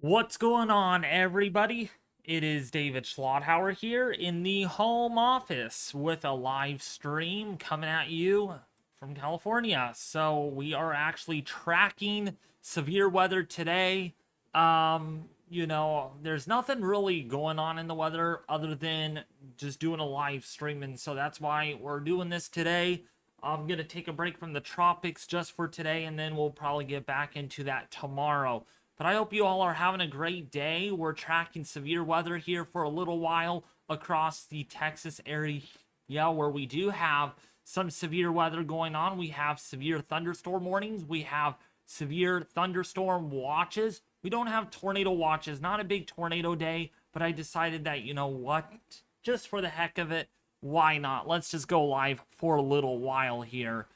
What's going on, everybody? It is David Schlotthauer here in the home office with a live stream coming at you from California. So we are actually tracking severe weather today. There's nothing really going on in the weather other than just doing a live stream, and so that's why we're doing this today. I'm gonna take a break from the tropics just for today, and then we'll probably get back into that tomorrow. But I hope you all are having a great day. We're tracking severe weather here for a little while across the Texas area, where we do have some severe weather going on. We have severe thunderstorm warnings. We have severe thunderstorm watches. We don't have tornado watches. Not a big tornado day, but I decided that, you know what? Just for the heck of it, why not? Let's just go live for a little while here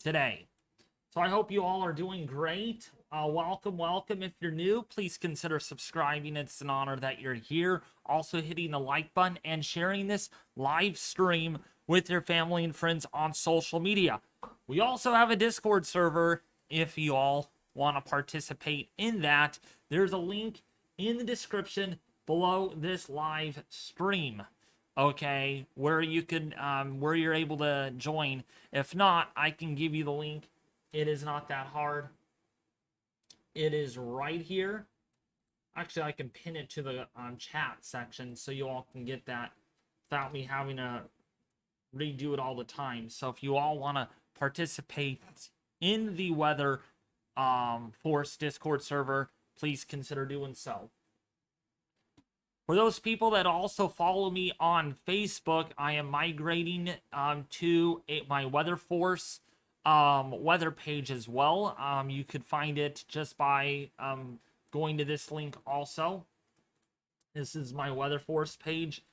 today. So I hope you all are doing great. Welcome. If you're new, please consider subscribing. It's an honor that you're here. Also hitting the like button and sharing this live stream with your family and friends on social media. We also have a Discord server if you all want to participate in that. There's a link in the description below this live stream. Okay, where you can where you're able to join. If not, I can give you the link. It is not that hard. It is right here. Actually, I can pin it to the chat section so you all can get that without me having to redo it all the time. So if you all want to participate in the Weather Force Discord server, please consider doing so. For those people that also follow me on Facebook, I am migrating to my Weather Force weather page as well. You could find it just by going to this link also. This is my Weather Force page.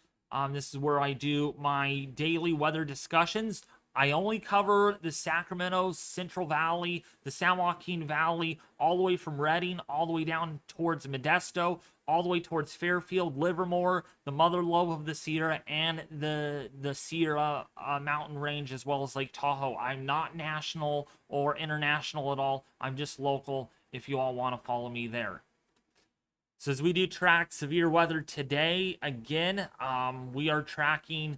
This is where I do my daily weather discussions. I only cover the Sacramento, Central Valley, the San Joaquin Valley, all the way from Redding, all the way down towards Modesto, all the way towards Fairfield, Livermore, the Mother Lobe of the Sierra, and the Sierra mountain range, as well as Lake Tahoe. I'm not national or international at all. I'm just local if you all want to follow me there. So as we do track severe weather today, again, we are tracking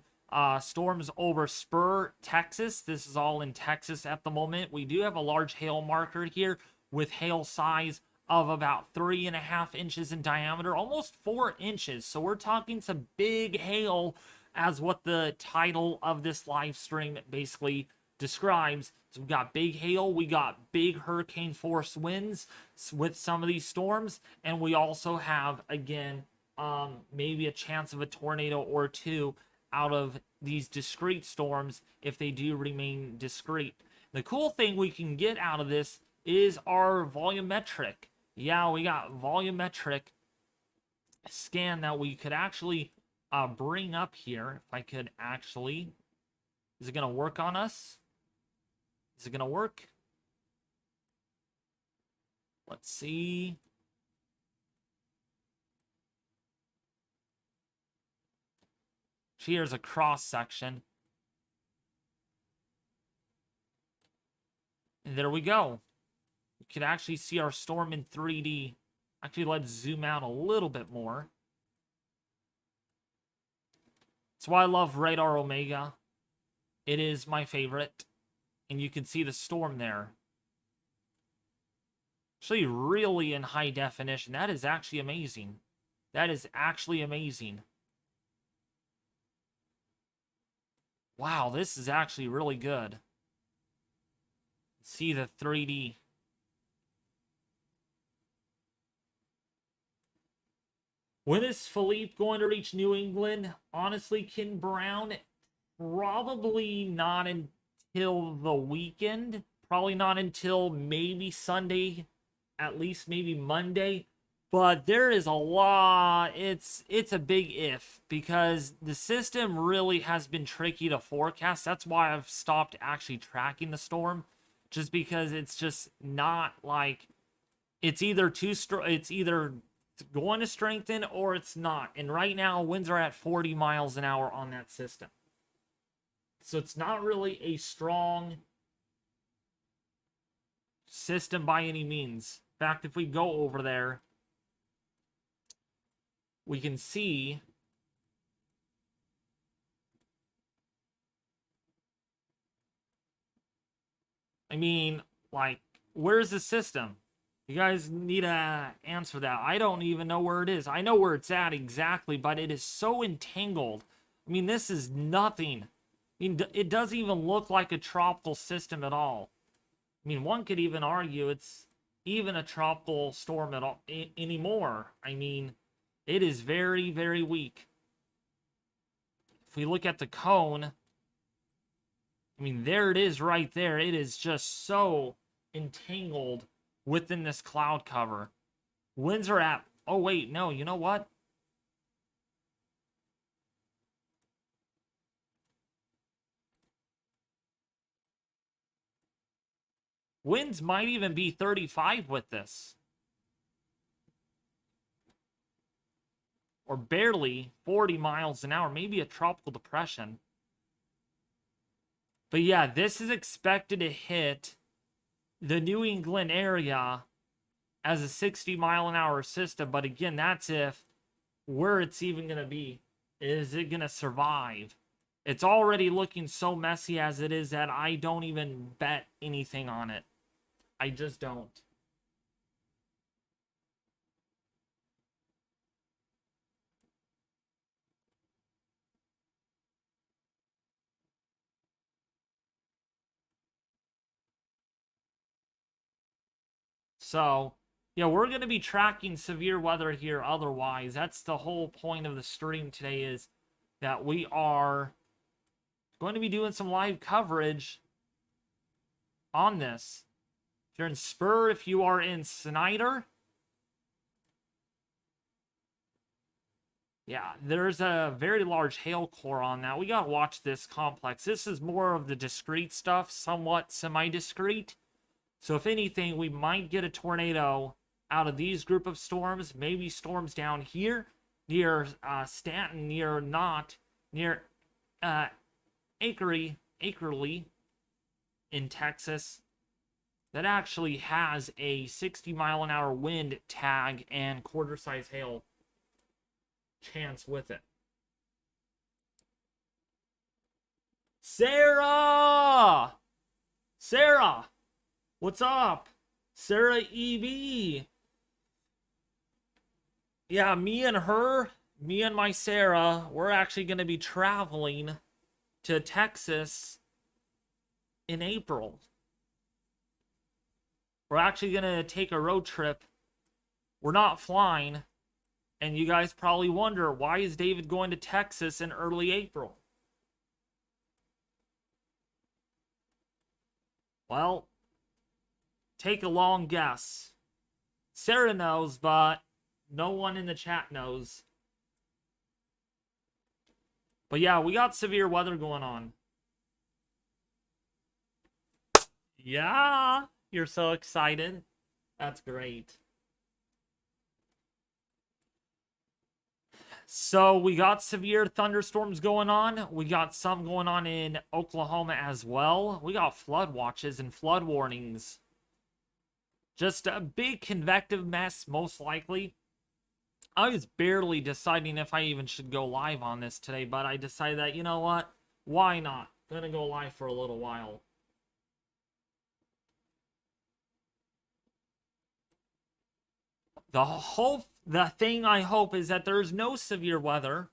storms over Spur, Texas. This is all in Texas at the moment. We do have a large hail marker here with hail size of about 3.5 inches in diameter, almost 4 inches. So we're talking some big hail, as what the title of this live stream basically describes. So we've got big hail, we got big hurricane force winds with some of these storms, and we also have, again, maybe a chance of a tornado or two out of these discrete storms if they do remain discrete. The cool thing we can get out of this is our volumetric. Yeah, we got volumetric scan that we could actually bring up here. If I could actually, is it going to work on us? Is it going to work? Let's see. Here's a cross section. And there we go. You can actually see our storm in 3D. Actually, let's zoom out a little bit more. That's why I love Radar Omega. It is my favorite. And you can see the storm there. Actually, really in high definition. That is actually amazing. That is actually amazing. Wow, this is actually really good. See the 3D. When is Philippe going to reach New England? Honestly, Ken Brown, probably not until the weekend. Probably not until maybe Sunday, at least maybe Monday. But there is a lot. It's a big if, because the system really has been tricky to forecast. That's why I've stopped actually tracking the storm, just because it's just not like it's either going to strengthen or it's not. And right now winds are at 40 miles an hour on that system. So it's not really a strong system by any means. In fact, if we go over there, we can see I mean, like, where's the system? You guys need to answer that. I don't even know where it is. I know where it's at exactly, but it is so entangled. I mean, this is nothing. I mean, it doesn't even look like a tropical system at all. I mean, one could even argue it's even a tropical storm at all anymore. I mean, it is very, very weak. If we look at the cone, I mean, there it is right there. It is just so entangled within this cloud cover. Winds are at... Oh, wait, no, you know what? Winds might even be 35 with this. Or barely 40 miles an hour. Maybe a tropical depression. But yeah, this is expected to hit the New England area as a 60-mile-an-hour system. But again, that's if where it's even going to be. Is it going to survive? It's already looking so messy as it is that I don't even bet anything on it. I just don't. So, yeah, we're going to be tracking severe weather here otherwise. That's the whole point of the stream today, is that we are going to be doing some live coverage on this. If you're in Spur, if you are in Snyder, yeah, there's a very large hail core on that. We got to watch this complex. This is more of the discrete stuff, somewhat semi-discrete. So if anything, we might get a tornado out of these group of storms. Maybe storms down here near Stanton, near Akerly in Texas. That actually has a 60-mile-an-hour wind tag and quarter-size hail chance with it. Sarah! Sarah! What's up? Sarah EB. Yeah, me and my Sarah, we're actually going to be traveling to Texas in April. We're actually going to take a road trip. We're not flying. And you guys probably wonder, why is David going to Texas in early April? Well, take a long guess. Sarah knows, but no one in the chat knows. But yeah, we got severe weather going on. Yeah, you're so excited. That's great. So we got severe thunderstorms going on. We got some going on in Oklahoma as well. We got flood watches and flood warnings. Just a big convective mess, most likely. I was barely deciding if I even should go live on this today, but I decided that, you know what? Why not? I'm gonna go live for a little while. The thing I hope is that there's no severe weather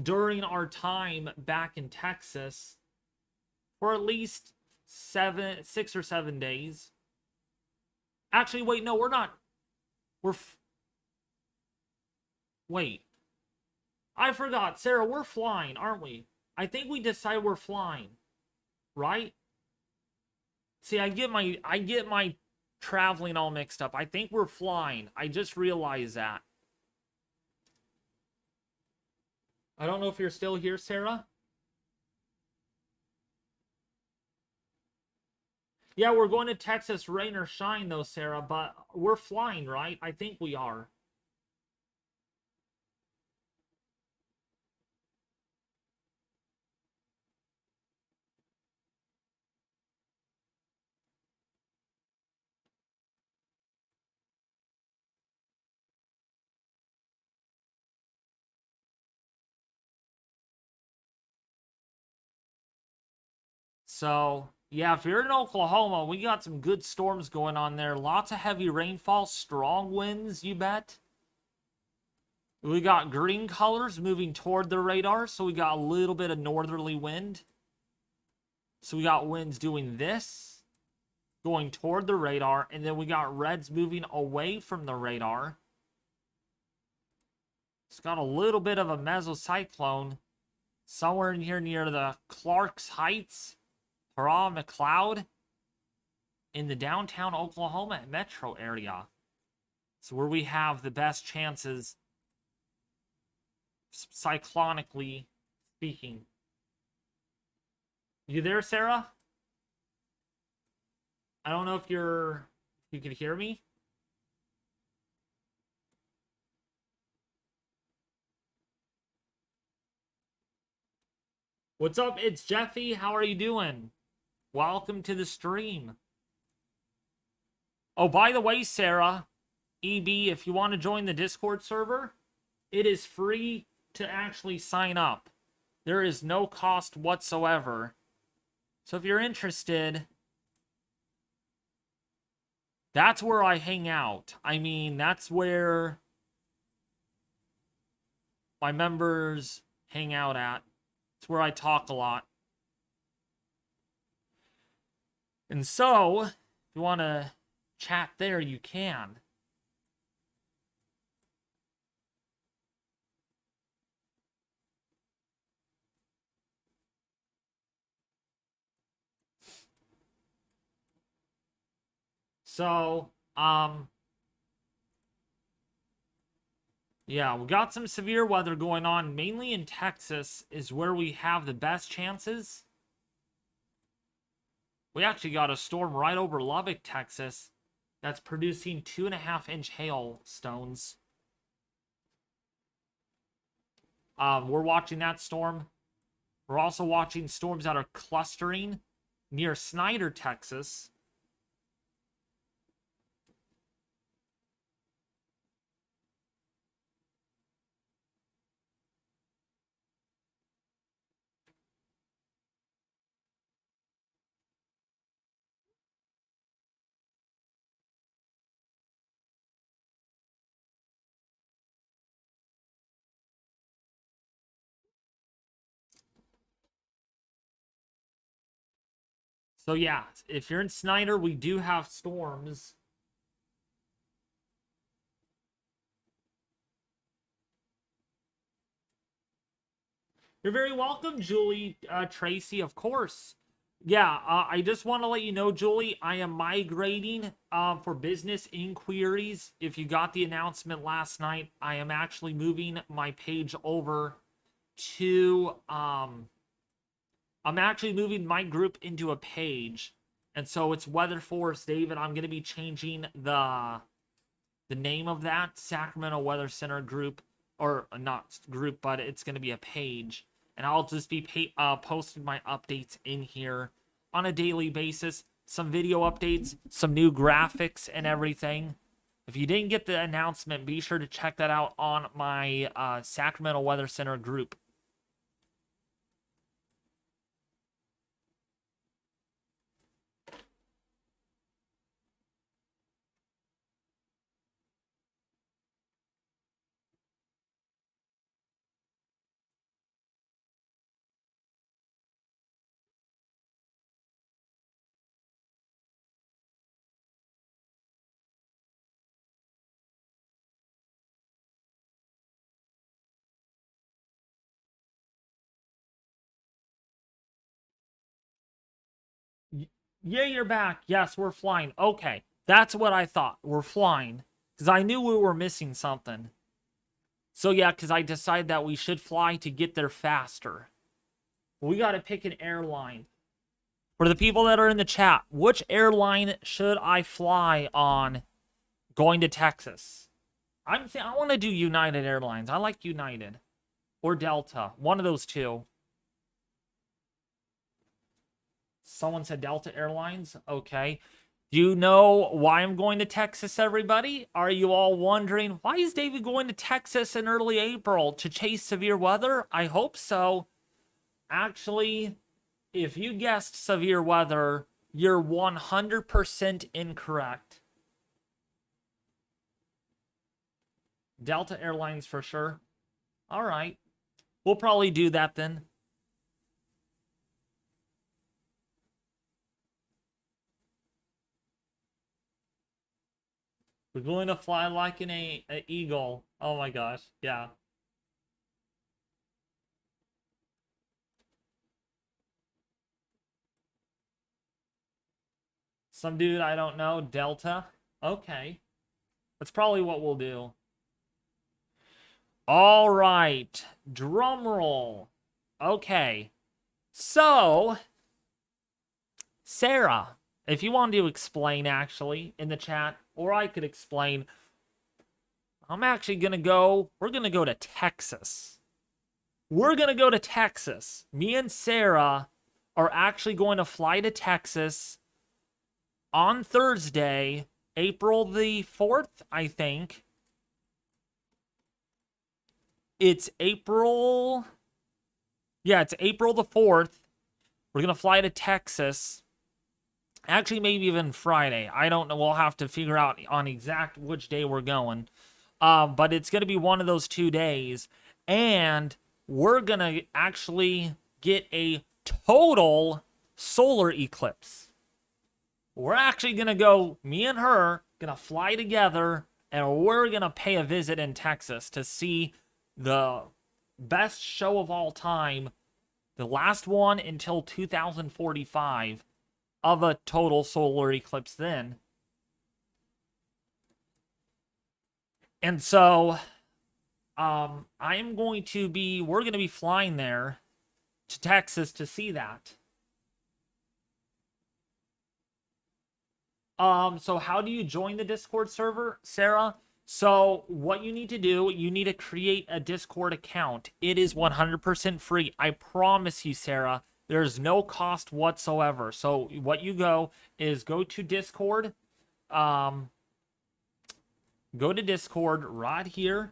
during our time back in Texas for at least 6 or 7 days. Actually, wait, no, we're not. Wait. I forgot, Sarah, we're flying, aren't we? I think we decided we're flying, right? See, I get my traveling all mixed up. I think we're flying. I just realized that. I don't know if you're still here, Sarah. Yeah, we're going to Texas, rain or shine though, Sarah, but we're flying, right? I think we are. So, yeah, if you're in Oklahoma, we got some good storms going on there. Lots of heavy rainfall, strong winds, you bet. We got green colors moving toward the radar, so we got a little bit of northerly wind. So we got winds doing this, going toward the radar, and then we got reds moving away from the radar. It's got a little bit of a mesocyclone somewhere in here near the Clarks Heights, Hurrah McLeod, in the downtown Oklahoma metro area. So where we have the best chances, cyclonically speaking. You there, Sarah? I don't know if you can hear me. What's up? It's Jeffy. How are you doing? Welcome to the stream. Oh, by the way, Sarah, EB, if you want to join the Discord server, it is free to actually sign up. There is no cost whatsoever. So if you're interested, that's where I hang out. I mean, that's where my members hang out at. It's where I talk a lot. And so, if you want to chat there, you can. So, yeah, we got some severe weather going on, mainly in Texas is where we have the best chances. We actually got a storm right over Lubbock, Texas, that's producing 2.5-inch hailstones. We're watching that storm. We're also watching storms that are clustering near Snyder, Texas. So yeah, if you're in Snyder, we do have storms. You're very welcome, Julie Tracy, of course. Yeah, I just want to let you know, Julie, I am migrating for business inquiries. If you got the announcement last night, I am actually moving my page over to... I'm actually moving my group into a page. And so it's Weather Force David. I'm going to be changing the name of that Sacramento Weather Center group, or not group, but it's going to be a page. And I'll just be posting my updates in here on a daily basis. Some video updates, some new graphics and everything. If you didn't get the announcement, be sure to check that out on my Sacramento Weather Center group. Yeah, you're back. Yes, we're flying. Okay, that's what I thought. We're flying. Because I knew we were missing something. So yeah, because I decided that we should fly to get there faster. We got to pick an airline. For the people that are in the chat, which airline should I fly on going to Texas? I want to do United Airlines. I like United. Or Delta. One of those two. Someone said Delta Airlines. Okay. Do you know why I'm going to Texas, everybody? Are you all wondering, why is David going to Texas in early April? To chase severe weather? I hope so. Actually, if you guessed severe weather, you're 100% incorrect. Delta Airlines for sure. All right. We'll probably do that then. We're going to fly like an eagle. Oh my gosh. Yeah. Some dude I don't know. Delta. Okay. That's probably what we'll do. All right. Drum roll. Okay. So, Sarah, if you want to explain actually in the chat, or I could explain, I'm actually going to go, we're going to go to Texas. We're going to go to Texas. Me and Sarah are actually going to fly to Texas on Thursday, April the 4th, I think. It's April... Yeah, it's April the 4th. We're going to fly to Texas. Actually, maybe even Friday. I don't know. We'll have to figure out on exact which day we're going. But it's going to be one of those 2 days. And we're going to actually get a total solar eclipse. We're actually going to go, me and her, going to fly together. And we're going to pay a visit in Texas to see the best show of all time, the last one until 2045 of a total solar eclipse then. And so we're going to be flying there to Texas to see that. So how do you join the Discord server, Sarah? So what you need to do, you need to create a Discord account. It is 100% free. I promise you, Sarah, there's no cost whatsoever. So what you go is go to Discord. Go to Discord right here.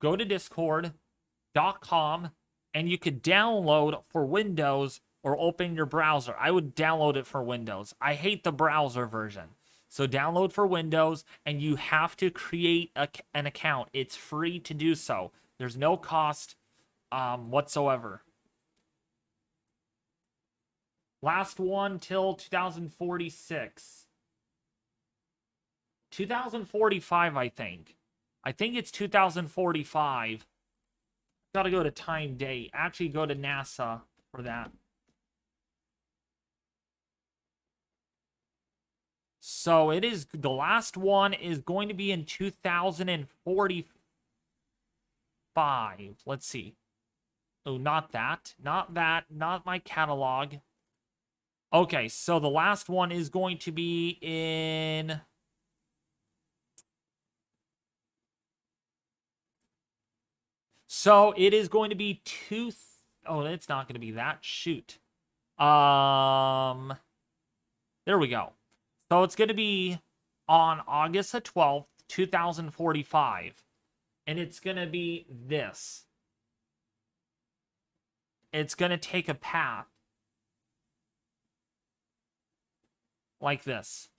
Go to discord.com and you could download for Windows or open your browser. I would download it for Windows. I hate the browser version. So download for Windows, and you have to create an account. It's free to do so. There's no cost whatsoever. Last one till 2046. 2045, I think. I think it's 2045. Gotta go to time date. Actually, go to NASA for that. So it is, the last one is going to be in 2045. Let's see. Oh, not that. Not that. Not my catalog. Okay, so the last one is going to be in... So it is going to be Oh, it's not going to be that. Shoot. There we go. So it's going to be on August the 12th, 2045. And it's going to be this. It's going to take a path. Like this.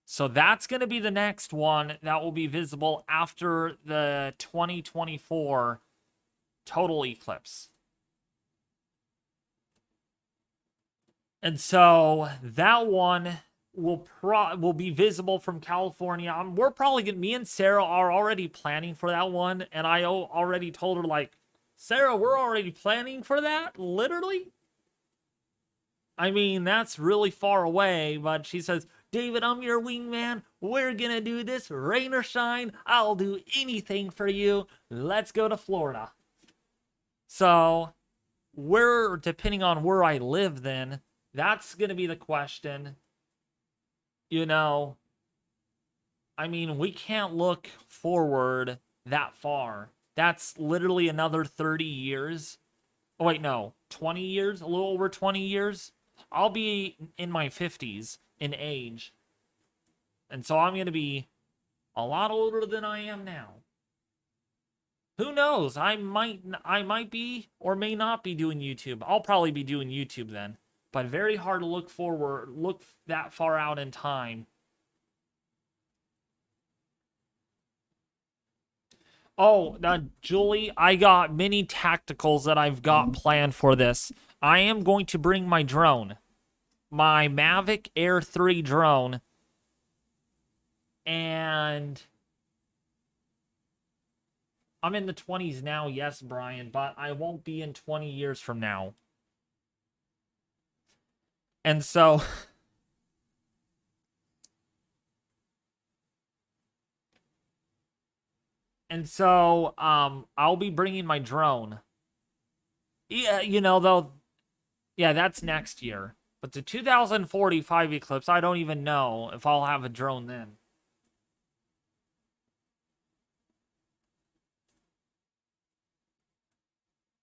So that's going to be the next one that will be visible after the 2024 total eclipse. And so that one will be visible from California. We're probably going to, me and Sarah are already planning for that one. And I already told her, like, Sarah, we're already planning for that? Literally? I mean, that's really far away. But she says, David, I'm your wingman. We're going to do this, rain or shine. I'll do anything for you. Let's go to Florida. So, depending on where I live then, that's going to be the question. You know, I mean, we can't look forward that far. That's literally another 30 years. Oh, wait, no. 20 years? A little over 20 years? I'll be in my 50s in age. And so I'm going to be a lot older than I am now. Who knows? I might be or may not be doing YouTube. I'll probably be doing YouTube then. But very hard to look that far out in time. Oh, Julie, I got many tacticals that I've got planned for this. I am going to bring my drone, my Mavic Air 3 drone, and I'm in the 20s now, yes, Brian, but I won't be in 20 years from now. And so I'll be bringing my drone. Yeah, though, yeah, that's next year. But the 2045 eclipse, I don't even know if I'll have a drone then.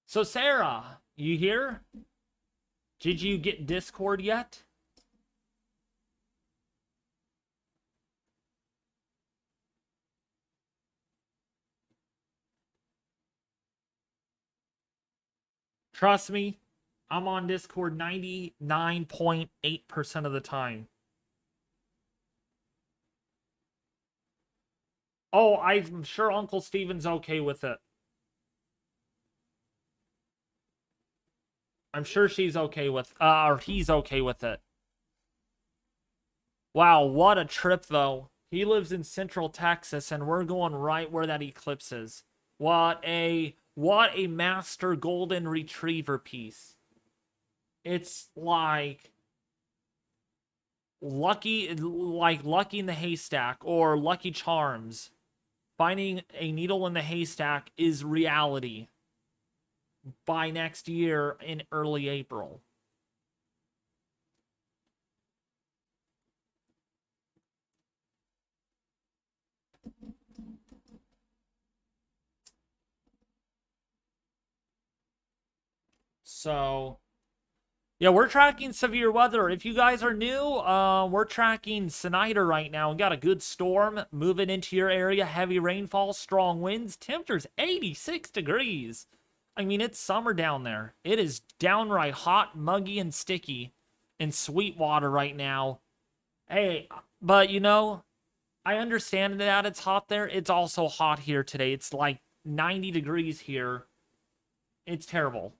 So Sarah, you here? Did you get Discord yet? Trust me, I'm on Discord 99.8% of the time. Oh, I'm sure Uncle Steven's okay with it. I'm sure she's okay with, or he's okay with it. Wow, what a trip, though. He lives in Central Texas, and we're going right where that eclipse is. What a master golden retriever piece. It's like Lucky in the Haystack or Lucky Charms. Finding a needle in the haystack is reality by next year in early April. So, yeah, we're tracking severe weather. If you guys are new, we're tracking Snyder right now. We got a good storm moving into your area. Heavy rainfall, strong winds. Temperatures 86 degrees. I mean, it's summer down there. It is downright hot, muggy, and sticky in Sweetwater right now. Hey, but I understand that it's hot there. It's also hot here today. It's like 90 degrees here. It's terrible.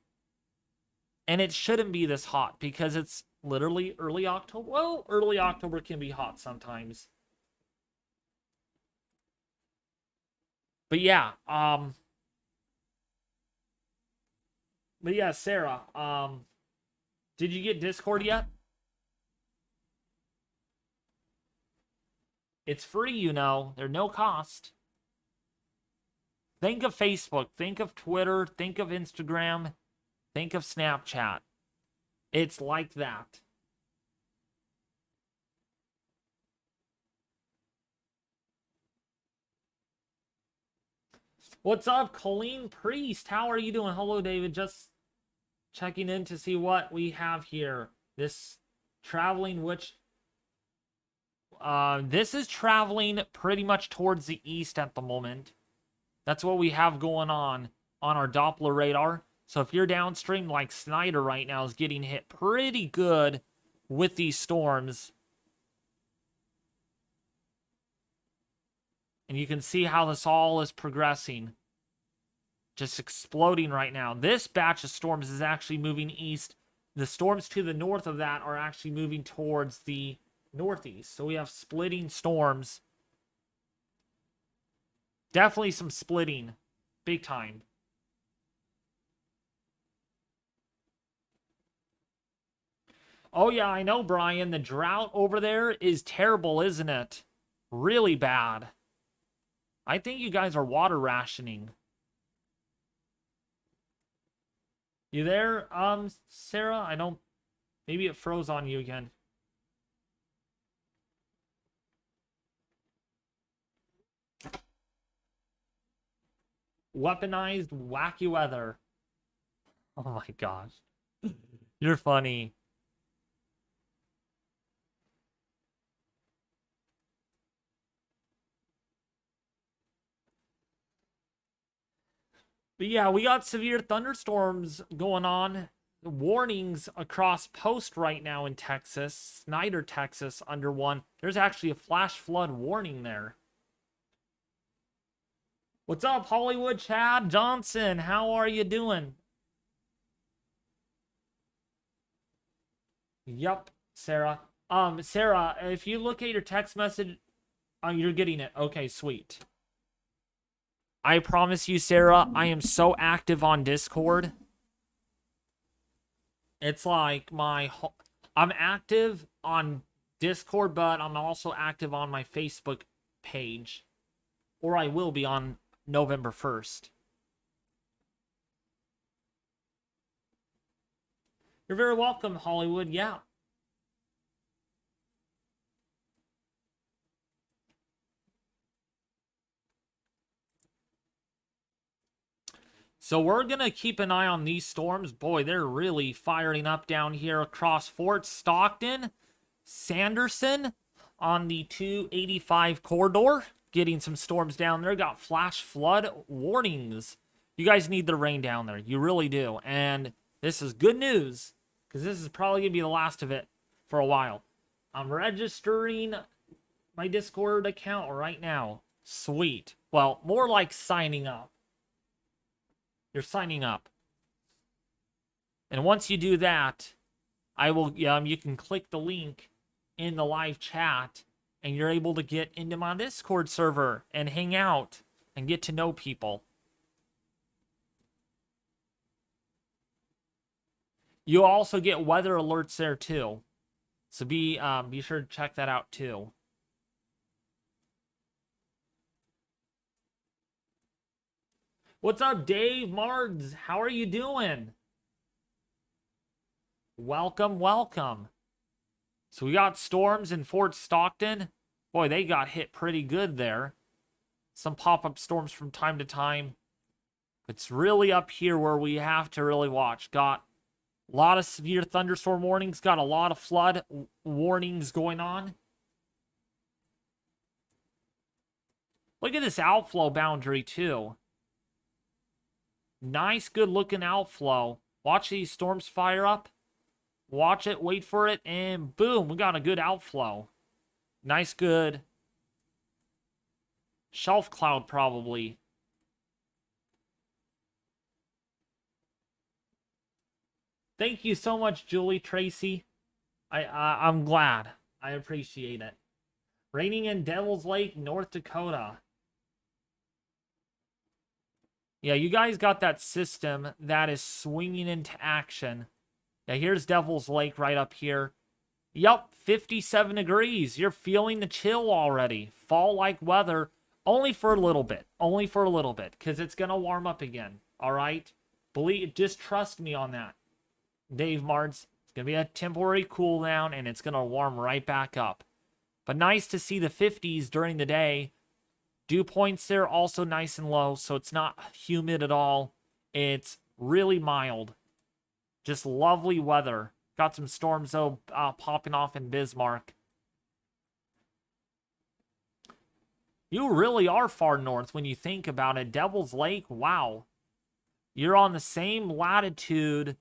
And it shouldn't be this hot because it's literally early October. Well, early October can be hot sometimes. But yeah, Sarah, did you get Discord yet? It's free, they're no cost. Think of Facebook, think of Twitter, think of Instagram, think of Snapchat. It's like that. What's up, Colleen Priest? How are you doing? Hello, David. Just checking in to see what we have here. This traveling, this is traveling pretty much towards the east at the moment. That's what we have going on our Doppler radar. So if you're downstream, like Snyder right now is getting hit pretty good with these storms. And you can see how this all is progressing. Just exploding right now. This batch of storms is actually moving east. The storms to the north of that are actually moving towards the northeast. So we have splitting storms. Definitely some splitting. Big time. Oh yeah, I know, Brian. The drought over there is terrible, isn't it? Really bad. I think you guys are water rationing. You there, Sarah? I don't... Maybe it froze on you again. Weaponized wacky weather. Oh my gosh. You're funny. But yeah, we got severe thunderstorms going on. Warnings across post right now in Texas, Snyder, Texas, under one. There's actually a flash flood warning there. What's up, Hollywood Chad Johnson? How are you doing? Yup, Sarah. Sarah, if you look at your text message, you're getting it. Okay, sweet. I promise you, Sarah, I am so active on Discord. It's like I'm active on Discord, but I'm also active on my Facebook page. Or I will be on November 1st. You're very welcome, Hollywood. Yeah. So we're going to keep an eye on these storms. Boy, they're really firing up down here across Fort Stockton, Sanderson on the 285 corridor. Getting some storms down there. Got flash flood warnings. You guys need the rain down there. You really do. And this is good news, because this is probably going to be the last of it for a while. I'm registering my Discord account right now. Sweet. Well, more like signing up. You're signing up. And once you do that, you can click the link in the live chat, and you're able to get into my Discord server and hang out and get to know people. You also get weather alerts there too. So be sure to check that out too. What's up, Dave Mards? How are you doing? Welcome, welcome. So we got storms in Fort Stockton. Boy, they got hit pretty good there. Some pop-up storms from time to time. It's really up here where we have to really watch. Got a lot of severe thunderstorm warnings. Got a lot of flood warnings going on. Look at this outflow boundary, too. Nice, good-looking outflow. Watch these storms fire up. Watch it, wait for it, and boom, we got a good outflow. Nice, good shelf cloud, probably. Thank you so much, Julie Tracy. I'm glad. I appreciate it. Raining in Devil's Lake, North Dakota. Yeah, you guys got that system that is swinging into action. Yeah, here's Devil's Lake right up here. Yup, 57 degrees. You're feeling the chill already. Fall-like weather, only for a little bit. Only for a little bit, because it's going to warm up again. All right? Just trust me on that. Dave Mards, it's going to be a temporary cool down, and it's going to warm right back up. But nice to see the 50s during the day. Dew points there also nice and low, so it's not humid at all. It's really mild. Just lovely weather. Got some storms, though, popping off in Bismarck. You really are far north when you think about it. Devil's Lake, wow. You're on the same latitude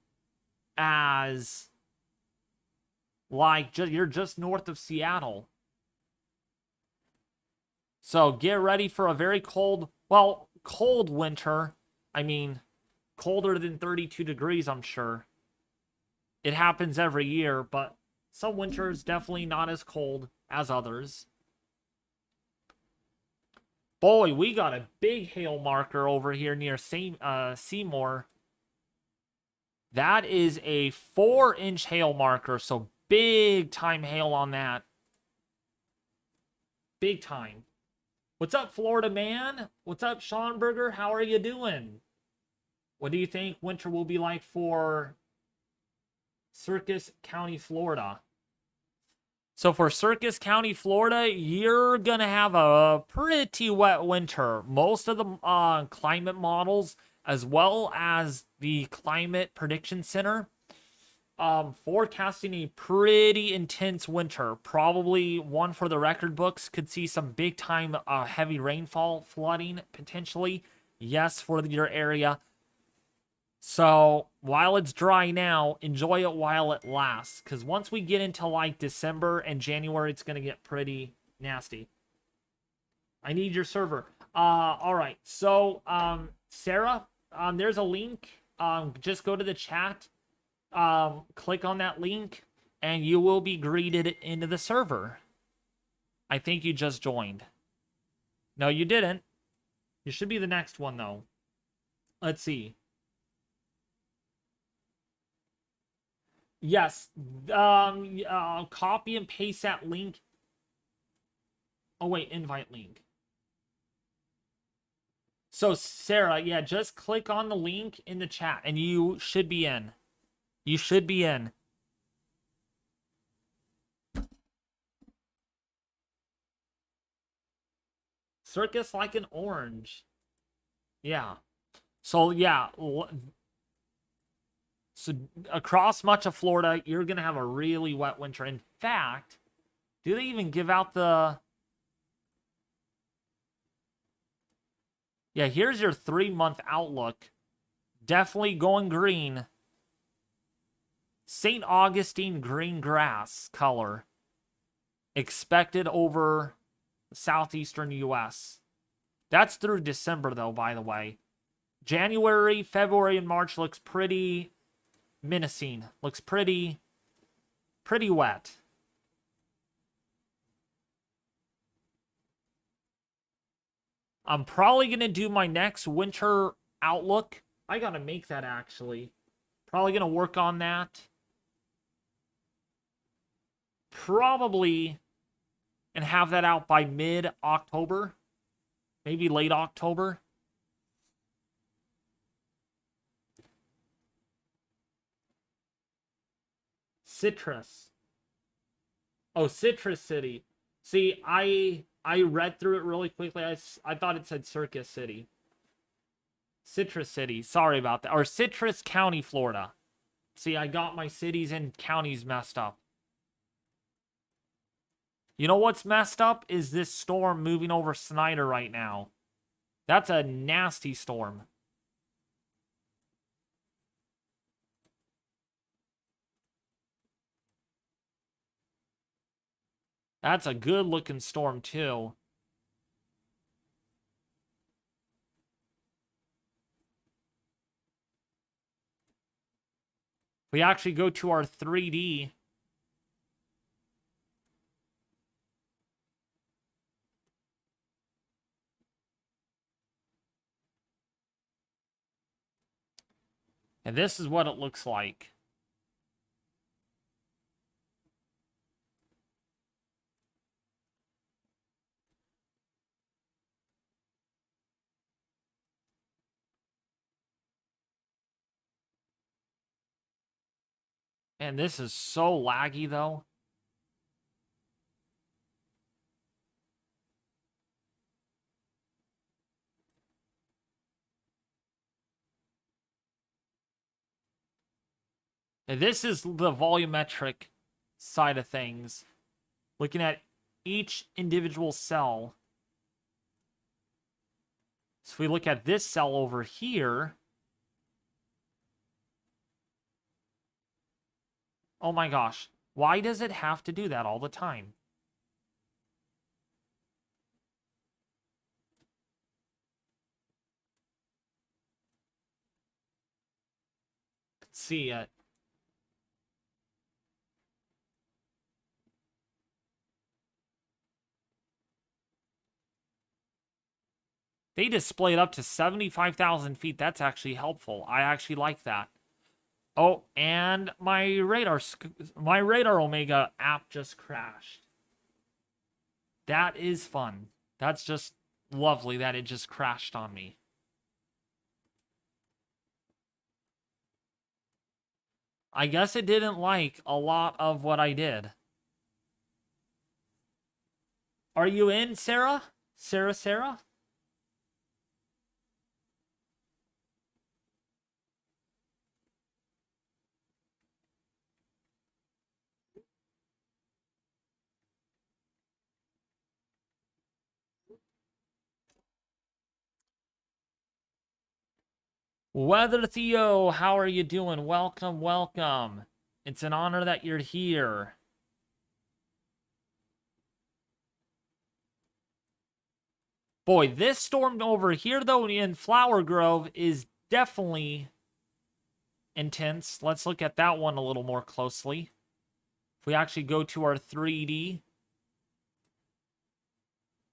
as, like, you're just north of Seattle. So get ready for a very cold winter. I mean, colder than 32 degrees, I'm sure. It happens every year, but some winters definitely not as cold as others. Boy, we got a big hail marker over here near Seymour. That is a 4-inch hail marker, so big time hail on that. Big time. What's up, Florida man? What's up, Schonberger? How are you doing? What do you think winter will be like for Circus County, Florida? So for Circus County, Florida, you're going to have a pretty wet winter. Most of the climate models, as well as the Climate Prediction Center, forecasting a pretty intense winter. Probably one for the record books. Could see some big time heavy rainfall, flooding potentially. Yes, for your area. So while it's dry now, enjoy it while it lasts. Because once we get into like December and January, it's going to get pretty nasty. I need your server. All right. So, Sarah, there's a link. Just go to the chat, click on that link, and you will be greeted into the server. I think you just joined. No, you didn't. You should be the next one, though. Let's see. Yes. Copy and paste that link. Oh, wait. Invite link. So, Sarah, yeah, just click on the link in the chat, and you should be in. You should be in. Circus like an orange. Yeah. So, yeah. So, across much of Florida, you're going to have a really wet winter. In fact, do they even give out the... Yeah, here's your 3-month outlook. Definitely going green. St. Augustine green grass color. Expected over the southeastern U.S. That's through December, though, by the way. January, February, and March looks pretty menacing. Looks pretty wet. I'm probably going to do my next winter outlook. I got to make that, actually. Probably going to work on that. Probably, and have that out by mid-October. Maybe late October. Citrus. Oh, Citrus City. See, I read through it really quickly. I thought it said Circus City. Citrus City. Sorry about that. Or Citrus County, Florida. See, I got my cities and counties messed up. You know what's messed up? Is this storm moving over Snyder right now. That's a nasty storm. That's a good looking storm too. We actually go to our 3D. And this is what it looks like. And this is so laggy, though. And this is the volumetric side of things. Looking at each individual cell. So if we look at this cell over here. Oh my gosh. Why does it have to do that all the time? Let's see it. They display it up to 75,000 feet. That's actually helpful. I actually like that. Oh, and my radar Omega app just crashed. That is fun. That's just lovely that it just crashed on me. I guess it didn't like a lot of what I did. Are you in, Sarah? Sarah? Weather Theo, how are you doing? Welcome, welcome. It's an honor that you're here. Boy, this storm over here, though, in Flower Grove is definitely intense. Let's look at that one a little more closely. If we actually go to our 3D,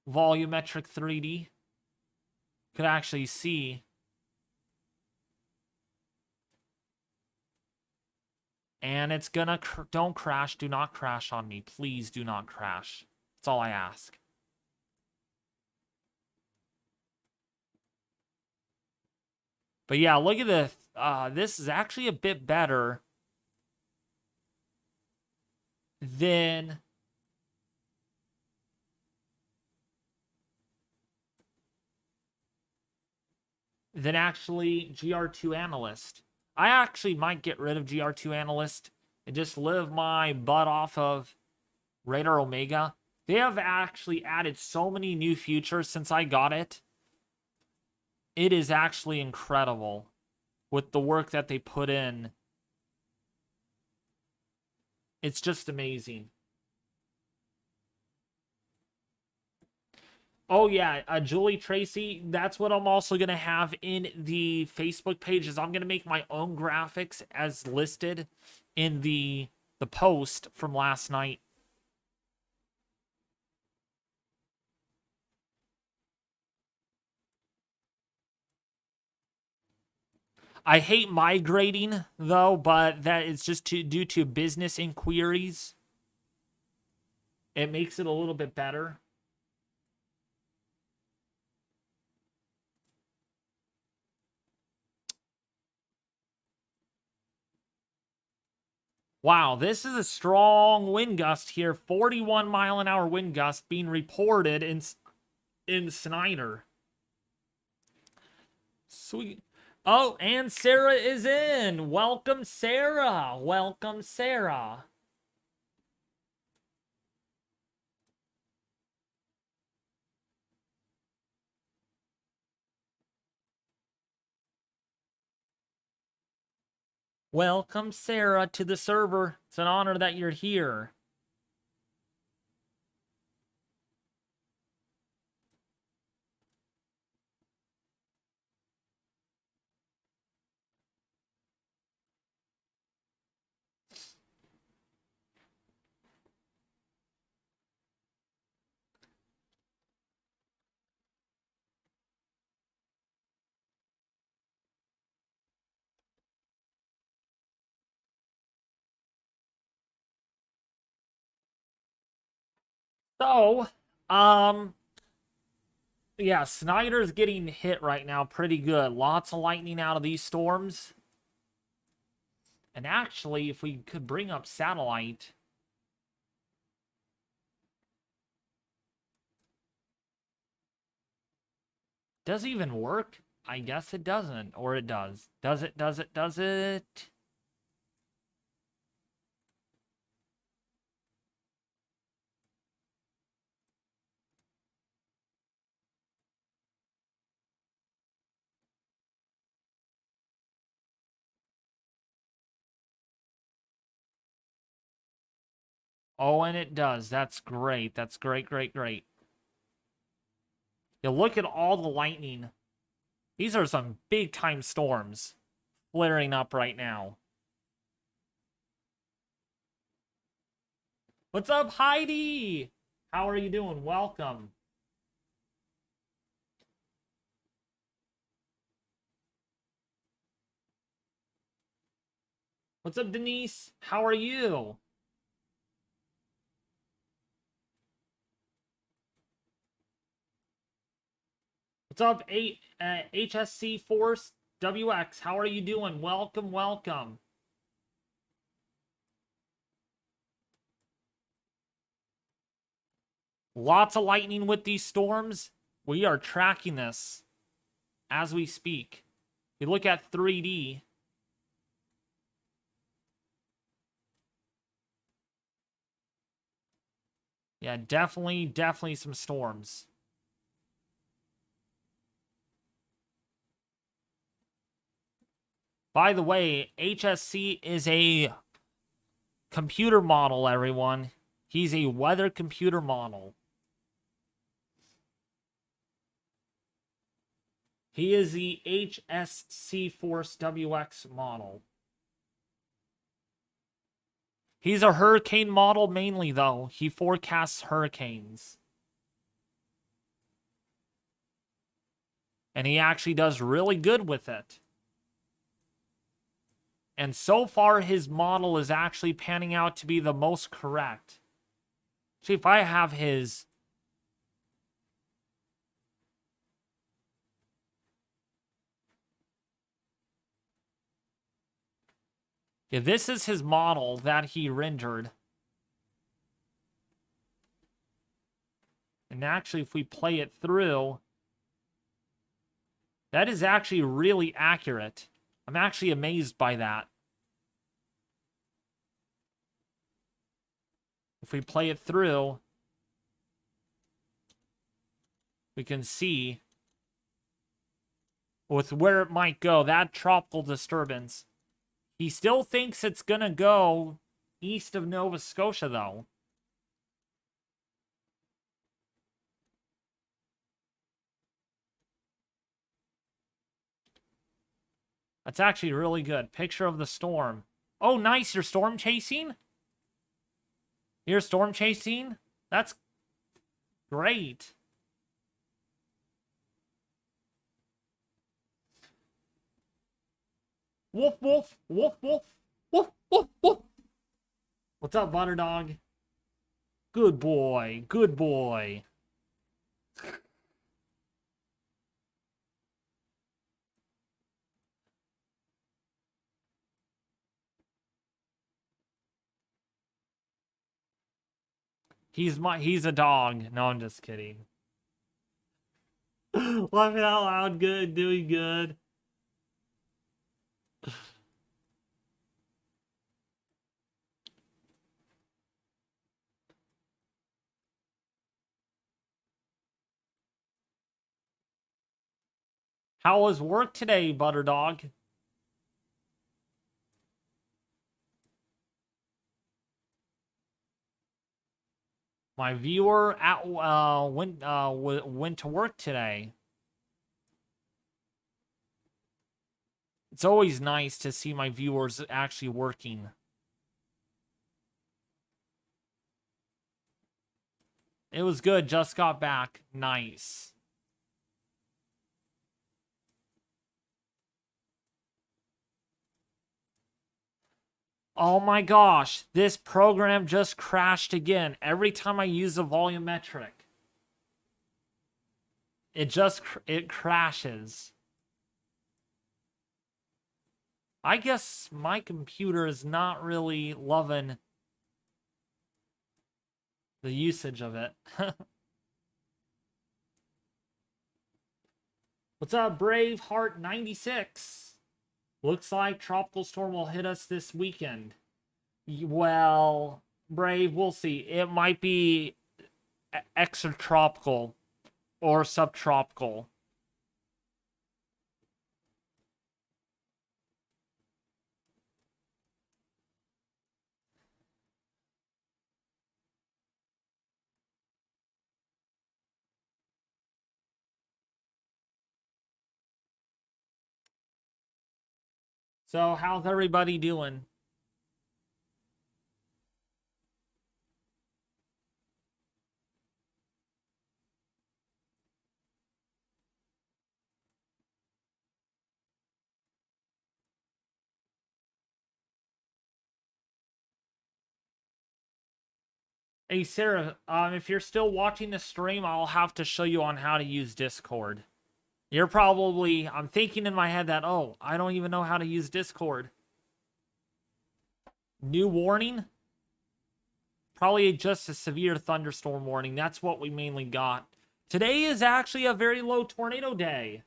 volumetric 3D, could actually see. And it's gonna, don't crash, do not crash on me. Please do not crash. That's all I ask. But yeah, look at this. This is actually a bit better than actually GR2 Analyst. I actually might get rid of GR2 Analyst and just live my butt off of Radar Omega. They have actually added so many new features since I got it. It is actually incredible with the work that they put in. It's just amazing. Oh yeah, Julie Tracy, that's what I'm also going to have in the Facebook page, is I'm going to make my own graphics as listed in the post from last night. I hate migrating, though, but that is just due to business inquiries. It makes it a little bit better. Wow, this is a strong wind gust here. 41-mile-an-hour wind gust being reported in Snyder. Sweet. Oh, and Sarah is in. Welcome, Sarah. Welcome, Sarah. Welcome, Sarah, to the server. It's an honor that you're here. So, yeah, Snyder's getting hit right now pretty good. Lots of lightning out of these storms. And actually, if we could bring up satellite. Does it even work? I guess it doesn't, or it does. Does it, does it, does it? Oh, and it does. That's great. That's great, great, great. You look at all the lightning. These are some big-time storms flaring up right now. What's up, Heidi? How are you doing? Welcome. What's up, Denise? How are you? What's up, HSC Force WX? How are you doing? Welcome, welcome. Lots of lightning with these storms. We are tracking this as we speak. We look at 3D. Yeah, definitely some storms. By the way, HSC is a computer model, everyone. He's a weather computer model. He is the HSC Force WX model. He's a hurricane model mainly, though. He forecasts hurricanes. And he actually does really good with it. And so far, his model is actually panning out to be the most correct. See, if I have his... Yeah, this is his model that he rendered. And actually, if we play it through, that is actually really accurate. I'm actually amazed by that. If we play it through, we can see with where it might go, that tropical disturbance. He still thinks it's going to go east of Nova Scotia, though. That's actually really good. Picture of the storm. Oh, nice. You're storm chasing? You're storm chasing? That's great. Woof, woof, woof, woof, woof, woof, woof. What's up, Butter Dog? Good boy, good boy. He's a dog. No, I'm just kidding. Laughing out loud, good, doing good. How was work today, Butter Dog? My viewer went to work today. It's always nice to see my viewers actually working. It was good. Just got back. Nice. Oh my gosh, this program just crashed again. Every time I use a volumetric, it crashes. I guess my computer is not really loving the usage of it. What's up, Braveheart 96? Looks like tropical storm will hit us this weekend. Well, Brave, we'll see. It might be extratropical or subtropical. So, how's everybody doing? Hey, Sarah, if you're still watching the stream, I'll have to show you on how to use Discord. You're probably, I'm thinking in my head that, oh, I don't even know how to use Discord. New warning? Probably just a severe thunderstorm warning. That's what we mainly got. Today is actually a very low tornado day.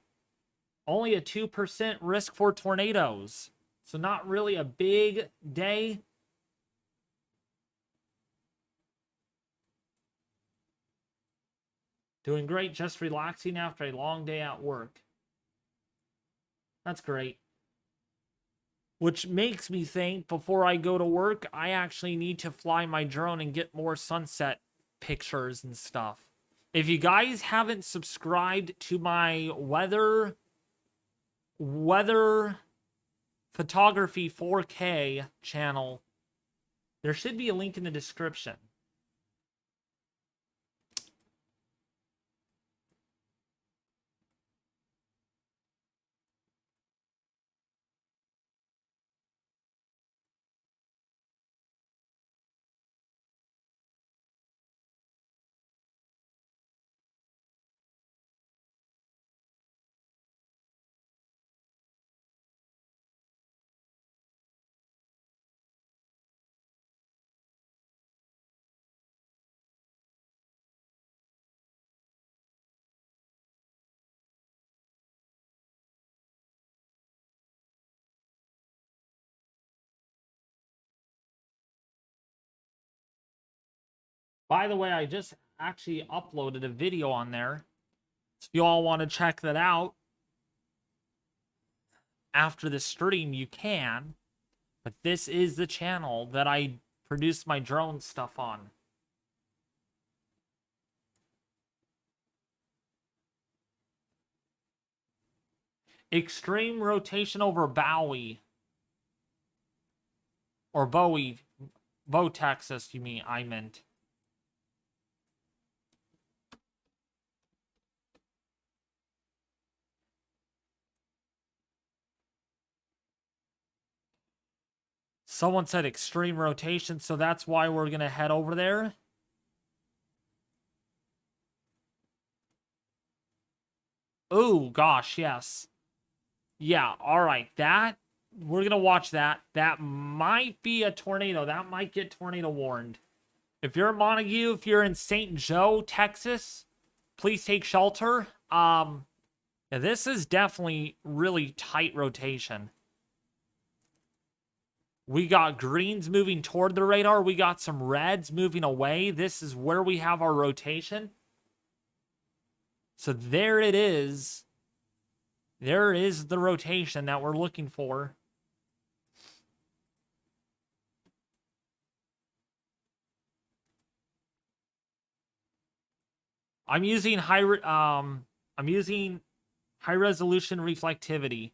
Only a 2% risk for tornadoes. So not really a big day. Doing great, just relaxing after a long day at work. That's great. Which makes me think before I go to work, I actually need to fly my drone and get more sunset pictures and stuff. If you guys haven't subscribed to my weather photography 4K channel, there should be a link in the description. By the way, I just actually uploaded a video on there. So if you all want to check that out after the stream, you can. But this is the channel that I produce my drone stuff on. Extreme rotation over Bowie. Or Bowie, Texas, you mean, I meant. Someone said extreme rotation, so that's why we're going to head over there. Oh, gosh, yes. Yeah, all right. We're going to watch that. That might be a tornado. That might get tornado warned. If you're in Montague, if you're in St. Joe, Texas, please take shelter. Yeah, this is definitely really tight rotation. We got greens moving toward the radar. We got some reds moving away. This is where we have our rotation. So there it is. There is the rotation that we're looking for. I'm using high resolution reflectivity.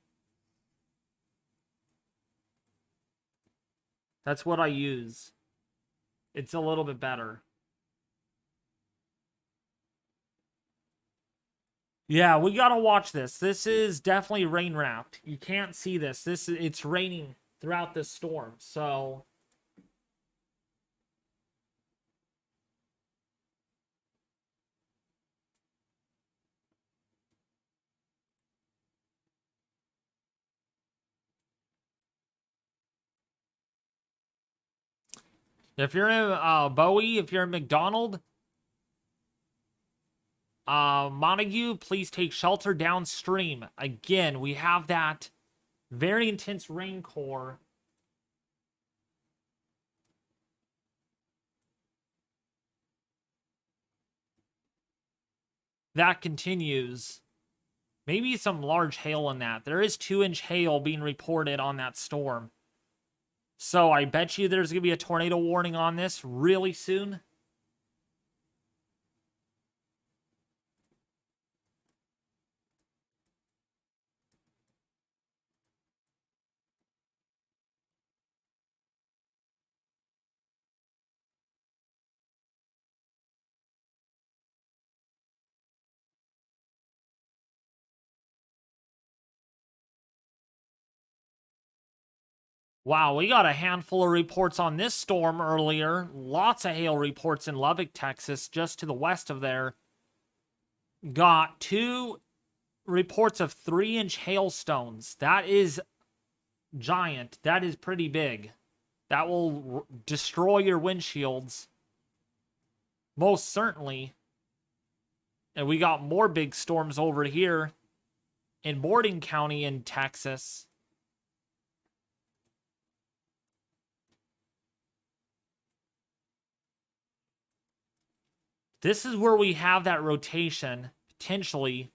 That's what I use. It's a little bit better. Yeah, we gotta watch this. This is definitely rain wrapped. You can't see this. It's raining throughout this storm. So if you're in Bowie, if you're in McDonald, Montague, please take shelter downstream. Again, we have that very intense rain core. That continues. Maybe some large hail in that. There is 2-inch hail being reported on that storm. So I bet you there's going to be a tornado warning on this really soon. Wow, we got a handful of reports on this storm earlier. Lots of hail reports in Lubbock, Texas, just to the west of there. Got 2 reports of 3-inch hailstones. That is giant. That is pretty big. That will destroy your windshields. Most certainly. And we got more big storms over here in Borden County in Texas. This is where we have that rotation, potentially.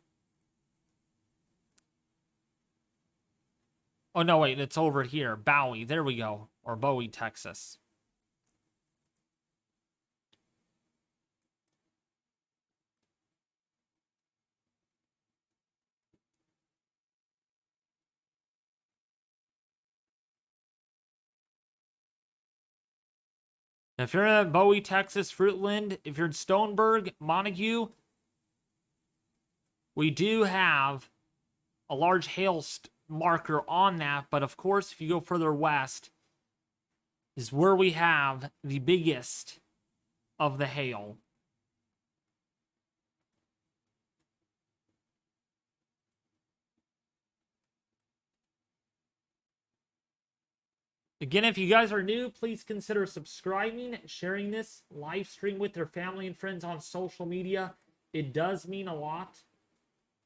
Oh, no, wait, it's over here. Bowie, there we go. Or Bowie, Texas. If you're in Bowie, Texas, Fruitland, if you're in Stoneburg, Montague, we do have a large hail marker on that. But of course, if you go further west, is where we have the biggest of the hail. Again, if you guys are new, please consider subscribing, sharing this live stream with your family and friends on social media. It does mean a lot.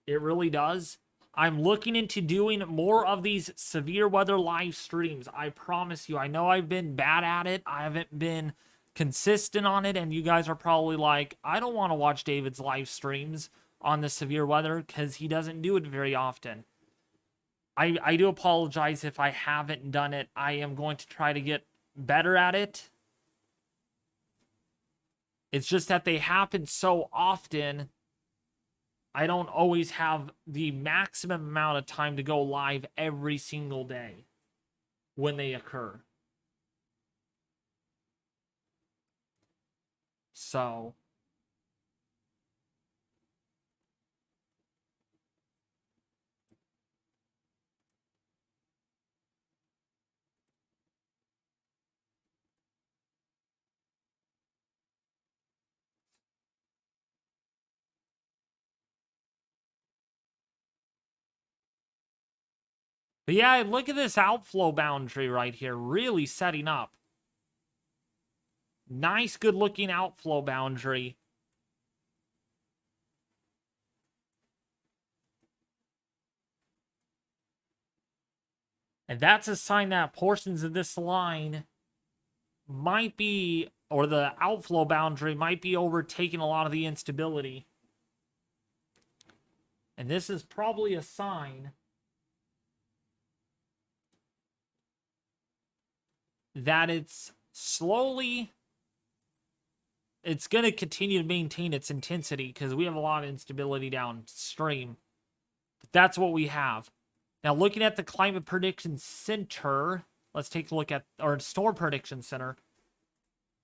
It really does. I'm looking into doing more of these severe weather live streams. I promise you. I know I've been bad at it. I haven't been consistent on it. And you guys are probably like, I don't want to watch David's live streams on the severe weather because he doesn't do it very often. I do apologize if I haven't done it. I am going to try to get better at it. It's just that they happen so often, I don't always have the maximum amount of time to go live every single day when they occur. So but yeah, look at this outflow boundary right here, really setting up. Nice, good looking outflow boundary. And that's a sign that portions of this line might be, or the outflow boundary might be overtaking a lot of the instability. And this is probably a sign that it's going to continue to maintain its intensity because we have a lot of instability downstream. But that's what we have. Now, looking at the Climate Prediction Center, let's take a look at our Storm Prediction Center.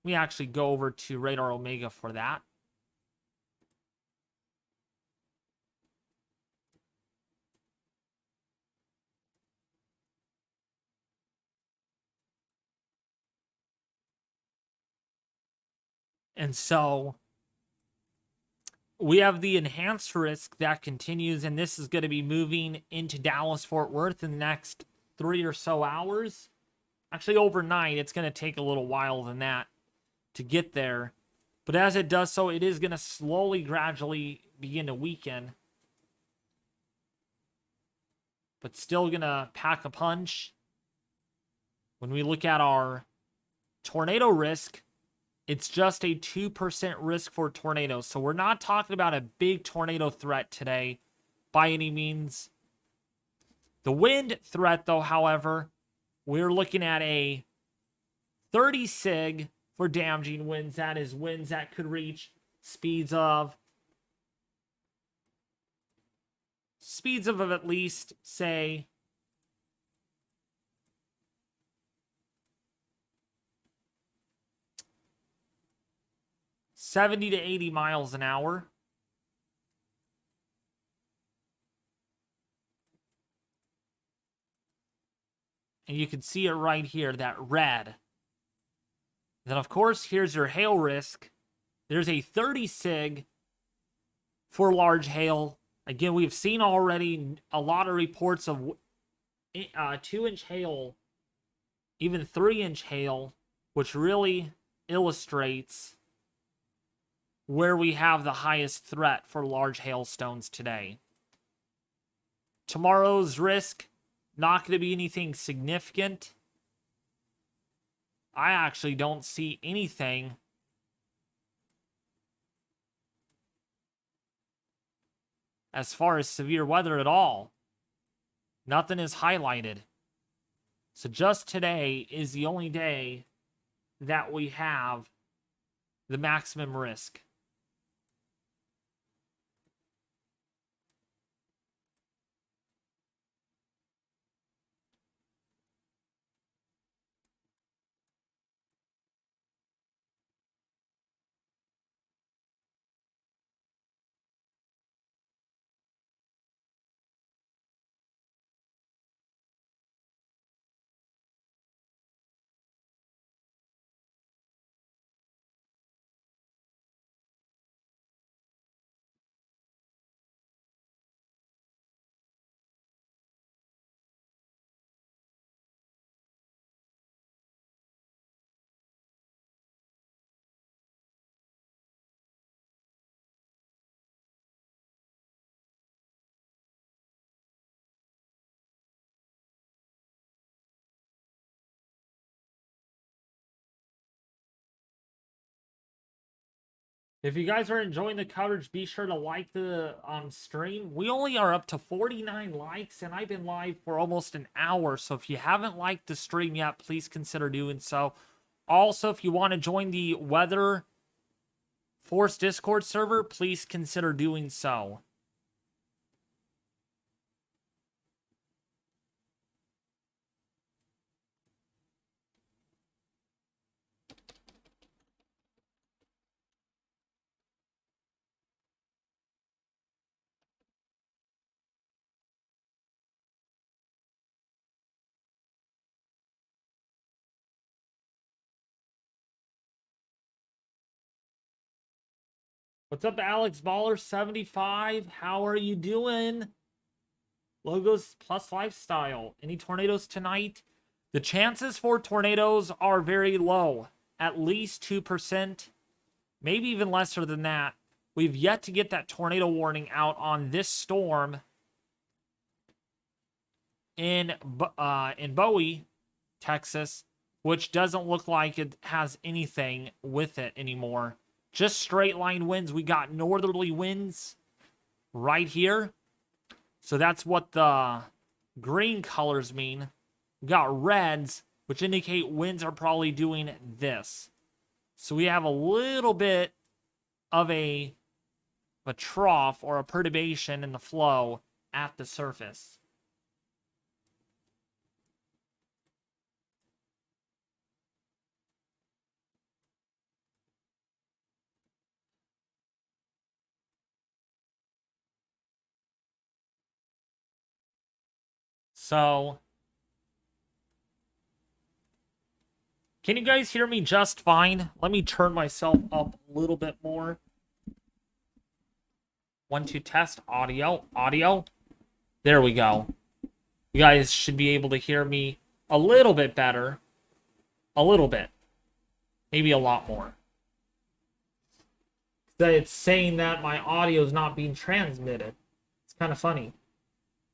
We actually go over to Radar Omega for that. And so we have the enhanced risk that continues, and this is going to be moving into Dallas-Fort Worth in the next 3 or so hours. Actually, overnight. It's going to take a little while than that to get there. But as it does so, it is going to slowly, gradually begin to weaken. But still going to pack a punch. When we look at our tornado risk, it's just a 2% risk for tornadoes. So we're not talking about a big tornado threat today by any means. The wind threat, though, however, we're looking at a 30 sig for damaging winds. That is winds that could reach speeds of at least, say, 70 to 80 miles an hour. And you can see it right here, that red. Then, of course, here's your hail risk. There's a 30 sig for large hail. Again, we've seen already a lot of reports of 2-inch hail, even 3-inch hail, which really illustrates where we have the highest threat for large hailstones today. Tomorrow's risk, not going to be anything significant. I actually don't see anything as far as severe weather at all. Nothing is highlighted. So just today is the only day that we have the maximum risk. If you guys are enjoying the coverage, be sure to like the stream. We only are up to 49 likes, and I've been live for almost an hour. So if you haven't liked the stream yet, please consider doing so. Also, if you want to join the Weather Force Discord server, please consider doing so. What's up, Alex Baller75? How are you doing? Logos plus lifestyle. Any tornadoes tonight? The chances for tornadoes are very low, at least 2%, maybe even lesser than that. We've yet to get that tornado warning out on this storm in Bowie, Texas, which doesn't look like it has anything with it anymore. Just straight line winds. We got northerly winds right here. So that's what the green colors mean. We got reds, which indicate winds are probably doing this. So we have a little bit of a trough or a perturbation in the flow at the surface. So, can you guys hear me just fine? Let me turn myself up a little bit more. 1, 2, test. Audio. There we go. You guys should be able to hear me a little bit better. A little bit. Maybe a lot more. It's saying that my audio is not being transmitted. It's kind of funny.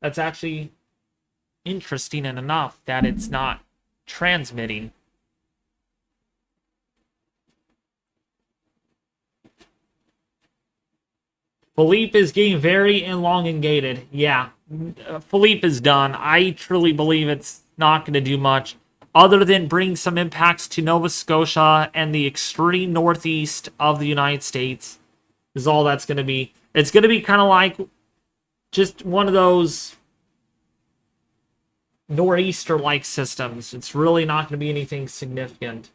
That's actually interesting enough that it's not transmitting. Philippe is getting very elongated. Yeah, Philippe is done. I truly believe it's not going to do much other than bring some impacts to Nova Scotia and the extreme northeast of the United States is all that's going to be. It's going to be kind of like just one of those nor'easter-like systems. It's really not going to be anything significant.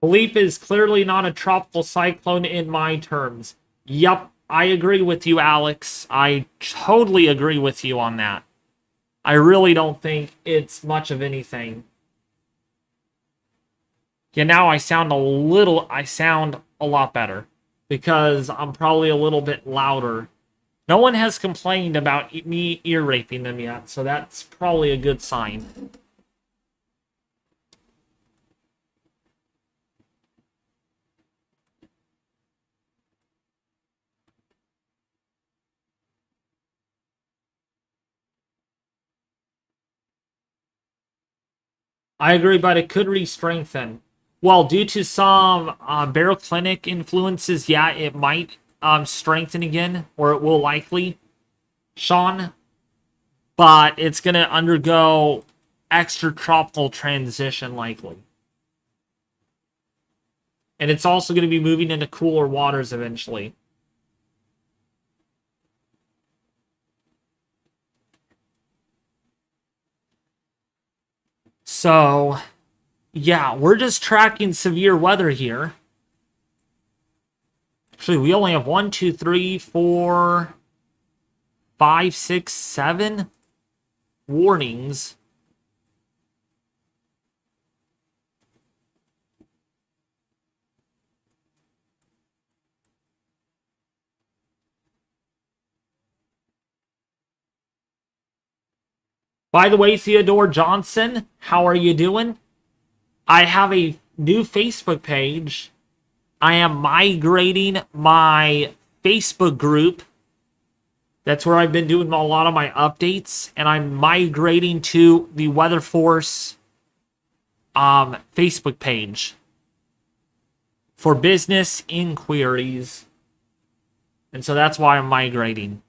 Philippe is clearly not a tropical cyclone in my terms. Yup, I agree with you, Alex. I totally agree with you on that. I really don't think it's much of anything. Yeah, now I sound a lot better because I'm probably a little bit louder. No one has complained about me ear raping them yet, so that's probably a good sign. I agree, but it could re-strengthen. Well, due to some baroclinic influences, yeah, it might strengthen again, or it will likely, Sean. But it's going to undergo extratropical transition, likely. And it's also going to be moving into cooler waters eventually. So, yeah, we're just tracking severe weather here. Actually, we only have 1, 2, 3, 4, 5, 6, 7 warnings. By the way, Theodore Johnson, how are you doing? I have a new Facebook page. I am migrating my Facebook group. That's where I've been doing a lot of my updates, and I'm migrating to the Weather Force Facebook page for business inquiries. And so that's why I'm migrating.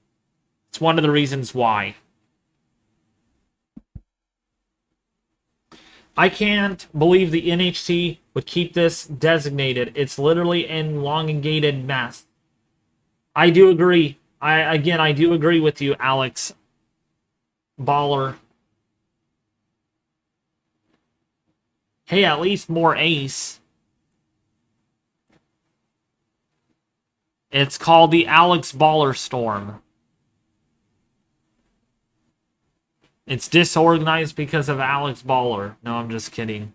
It's one of the reasons why. I can't believe the NHC would keep this designated. It's literally an elongated mess. I do agree. I do agree with you, Alex Baller. Hey, at least more ace. It's called the Alex Baller Storm. It's disorganized because of Alex Baller. No, I'm just kidding.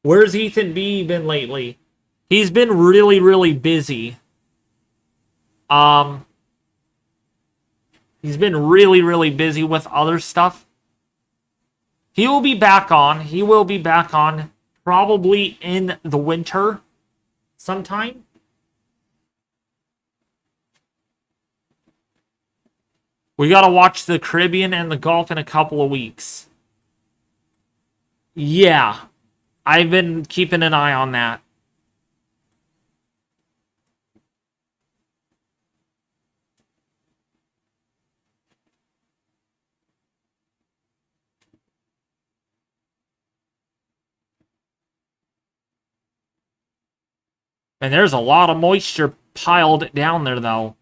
Where's Ethan B been lately? He's been really, really busy. He's been really, really busy with other stuff. He will be back on. He will be back on probably in the winter sometime. We got to watch the Caribbean and the Gulf in a couple of weeks. Yeah, I've been keeping an eye on that. And there's a lot of moisture piled down there, though.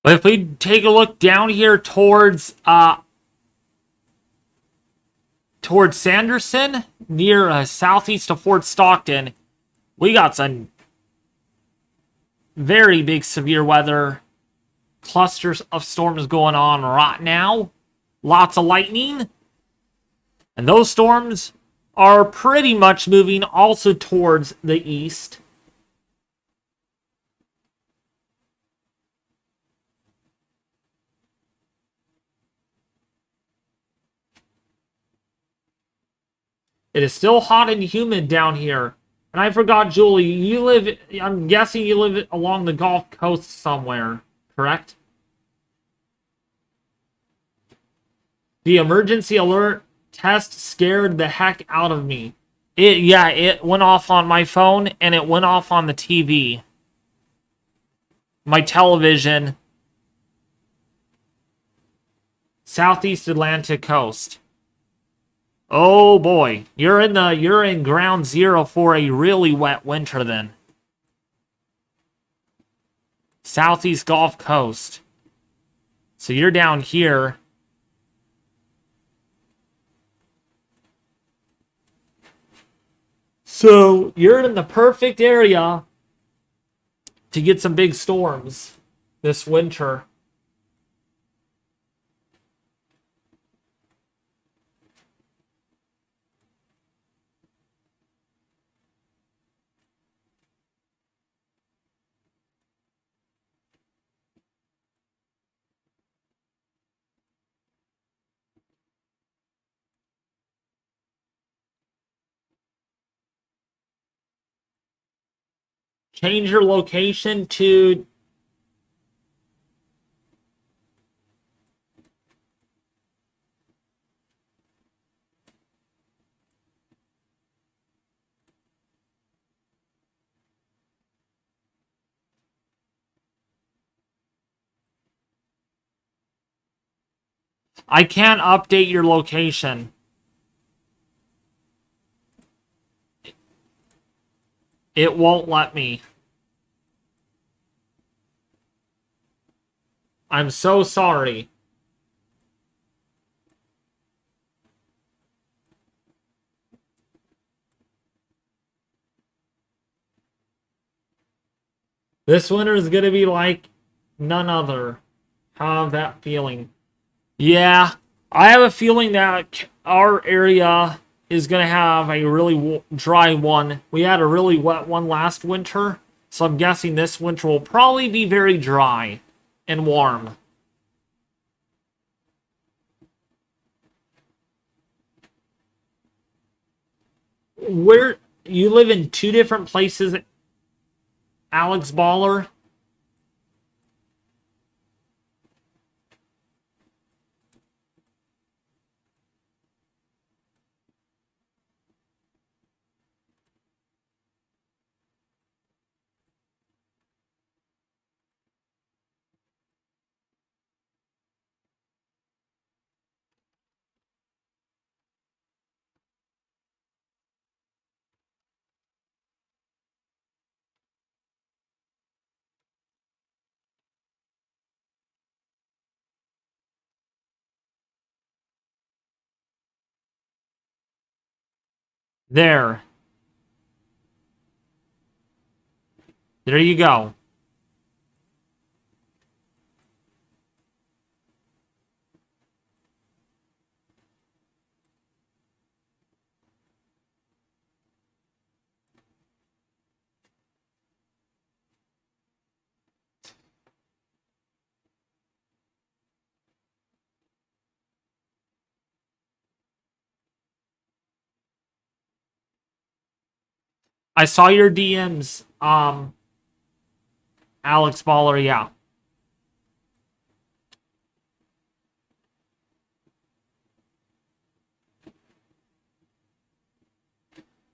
But if we take a look down here towards Sanderson, near southeast of Fort Stockton, we got some very big severe weather clusters of storms going on right now. Lots of lightning. And those storms are pretty much moving also towards the east. It is still hot and humid down here. And I forgot, Julie, I'm guessing you live along the Gulf Coast somewhere, correct? The emergency alert test scared the heck out of me. It went off on my phone and it went off on the TV. my television. Southeast Atlantic coast. Oh boy, you're in ground zero for a really wet winter then. Southeast Gulf Coast. So you're down here. So you're in the perfect area to get some big storms this winter. Change your location to... I can't update your location. It won't let me. I'm so sorry. This winter is going to be like none other. Have that feeling. Yeah, I have a feeling that our area is going to have a really dry one. We had a really wet one last winter, so I'm guessing this winter will probably be very dry and warm. Where you live in two different places, Alex Baller? There. There you go. I saw your DMs, Alex Baller, yeah.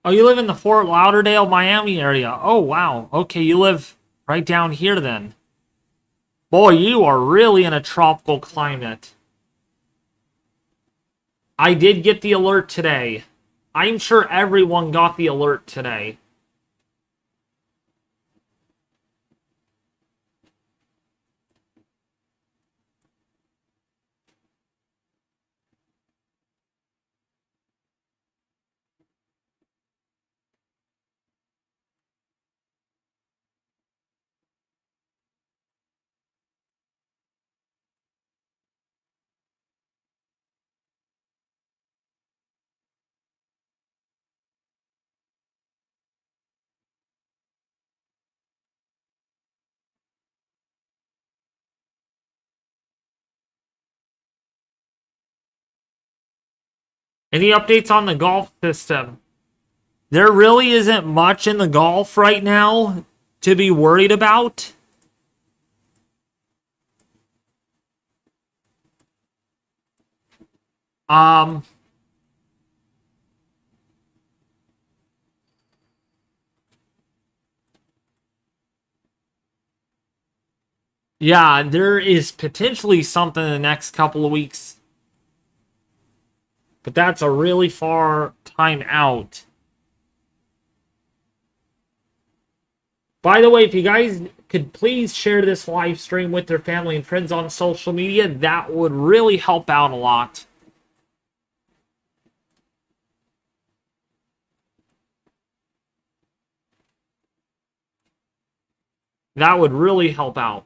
Oh, you live in the Fort Lauderdale, Miami area. Oh, wow. Okay, you live right down here then. Boy, you are really in a tropical climate. I did get the alert today. I'm sure everyone got the alert today. Any updates on the Gulf system? There really isn't much in the Gulf right now to be worried about. Um, Yeah, there is potentially something in the next couple of weeks, but that's a really far time out. By the way, if you guys could please share this live stream with your family and friends on social media, that would really help out a lot. That would really help out.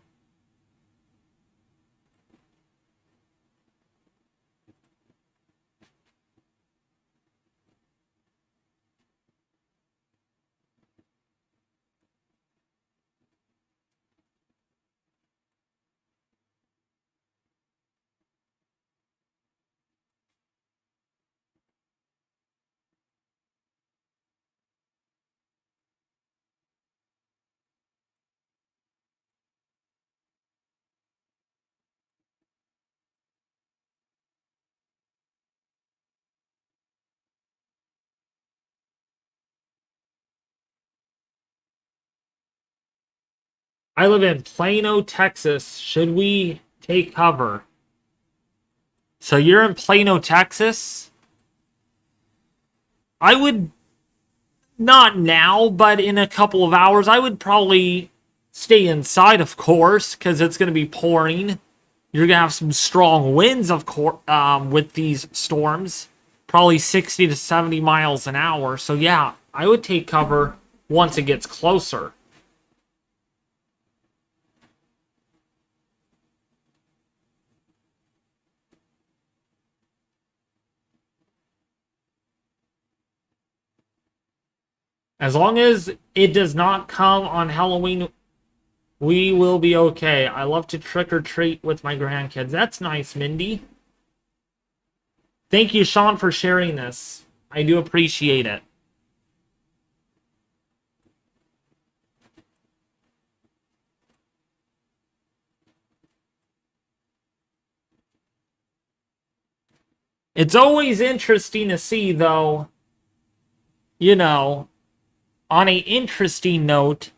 I live in Plano, Texas. Should we take cover? So you're in Plano, Texas? I would not now, but in a couple of hours, I would probably stay inside, of course, because it's going to be pouring. You're going to have some strong winds, of course, with these storms. Probably 60 to 70 miles an hour. So yeah, I would take cover once it gets closer. As long as it does not come on Halloween, we will be okay. I love to trick or treat with my grandkids. That's nice, Mindy. Thank you, Sean, for sharing this. I do appreciate it. It's always interesting to see, though, you know, on a interesting note,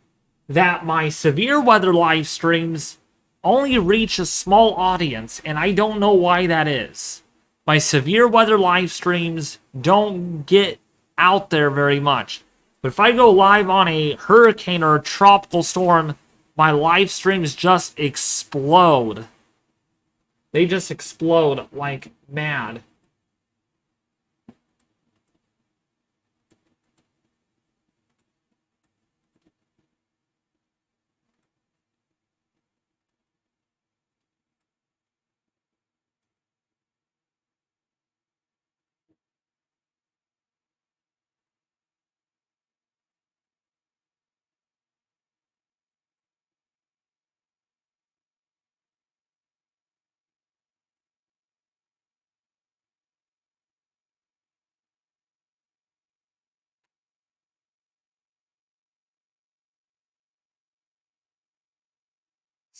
that my severe weather live streams only reach a small audience, and I don't know why that is. My severe weather live streams don't get out there very much. But if I go live on a hurricane or a tropical storm, my live streams just explode. They just explode like mad.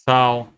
So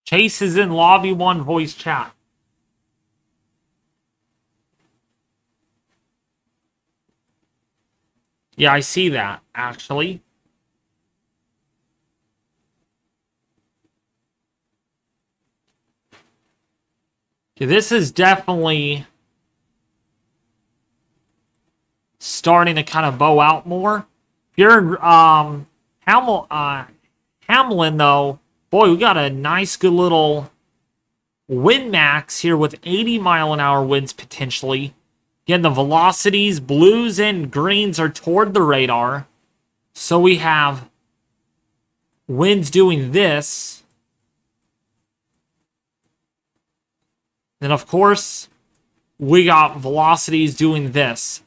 Chase is in lobby 1 voice chat. Yeah, I see that, actually. This is definitely starting to kind of bow out more. If you're in Hamlin, though, boy, we got a nice, good little wind max here with 80-mile-an-hour winds potentially. Again, the velocities, blues and greens are toward the radar. So we have winds doing this. Then, of course, we got velocities doing this.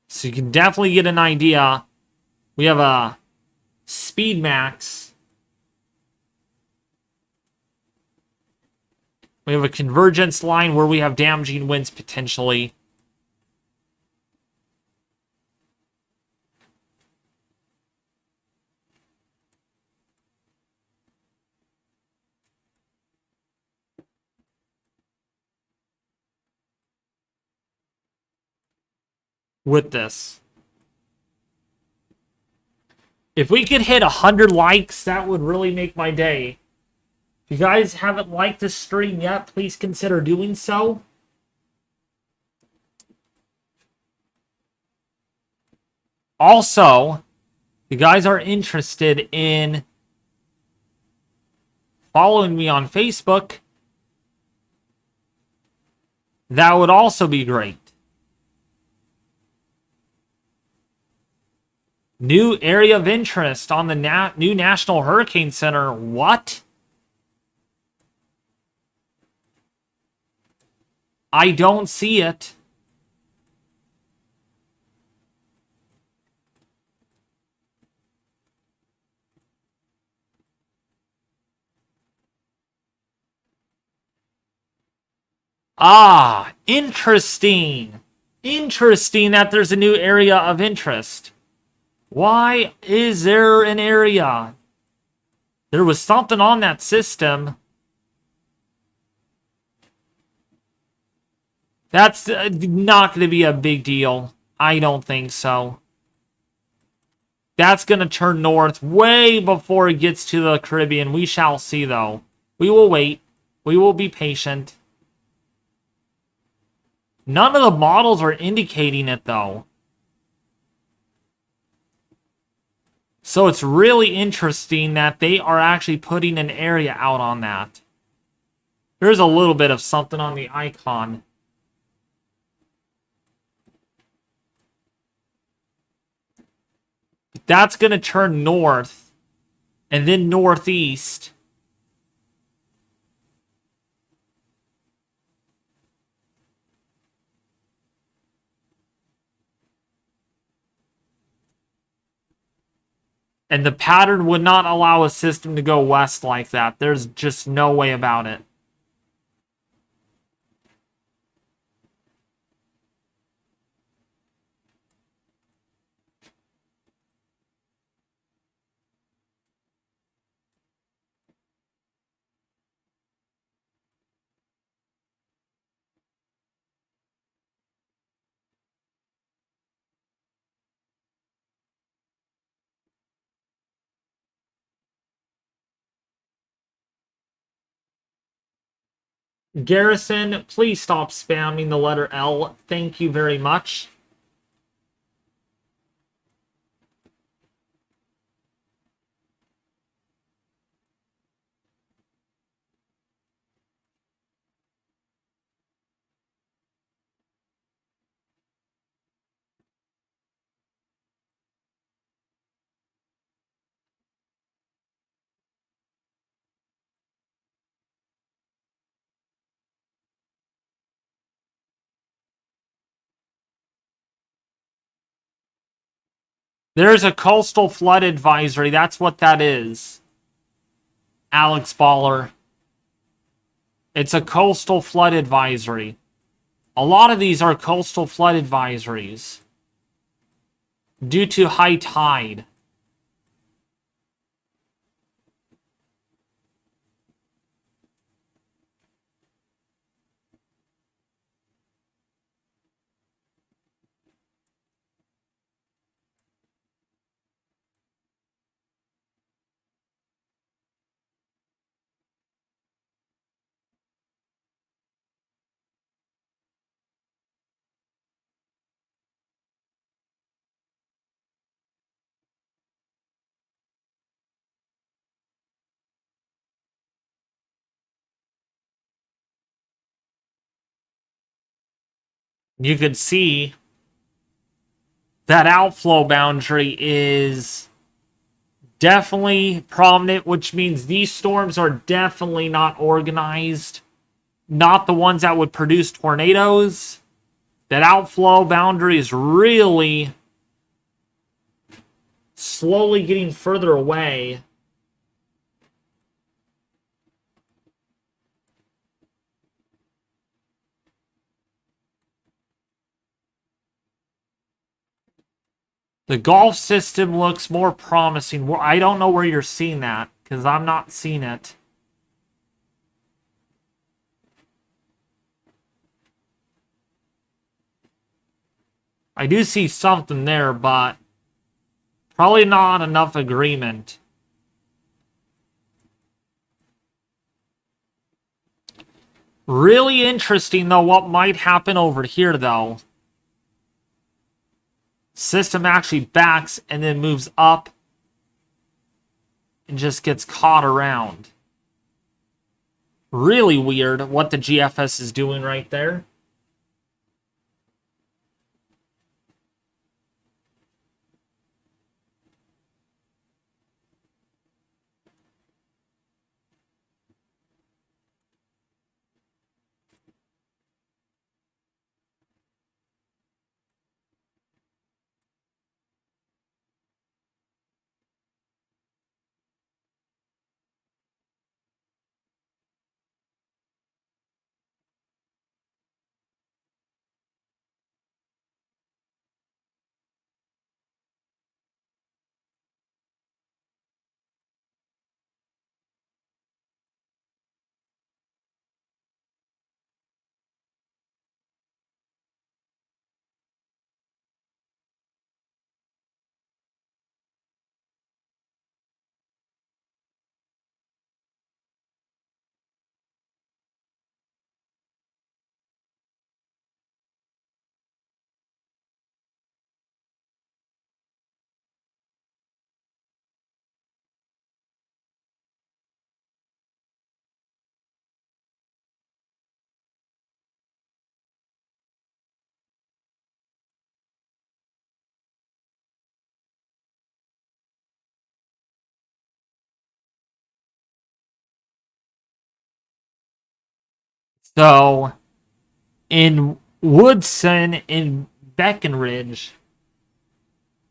So you can definitely get an idea. We have a speed max. We have a convergence line where we have damaging winds potentially. With this. If we could hit 100 likes, that would really make my day. If you guys haven't liked this stream yet, please consider doing so. Also, if you guys are interested in following me on Facebook, that would also be great. New area of interest on the new National Hurricane Center. What? I don't see it. Ah, interesting. Interesting that there's a new area of interest. Why is there an area? There was something on that system. That's not going to be a big deal. I don't think so. That's going to turn north way before it gets to the Caribbean. We shall see, though. We will wait. We will be patient. None of the models are indicating it, though. So it's really interesting that they are actually putting an area out on that. There's a little bit of something on the icon. That's going to turn north and then northeast. And the pattern would not allow a system to go west like that. There's just no way about it. Garrison, please stop spamming the letter L. Thank you very much. There's a coastal flood advisory. That's what that is. Alex Baller. It's a coastal flood advisory. A lot of these are coastal flood advisories due to high tide. You could see that outflow boundary is definitely prominent, which means these storms are definitely not organized. Not the ones that would produce tornadoes. That outflow boundary is really slowly getting further away. The Gulf system looks more promising. I don't know where you're seeing that, because I'm not seeing it. I do see something there, but probably not enough agreement. Really interesting, though, what might happen over here, though. System actually backs and then moves up and just gets caught around. Really weird what the GFS is doing right there. So, in Woodson, in Breckenridge,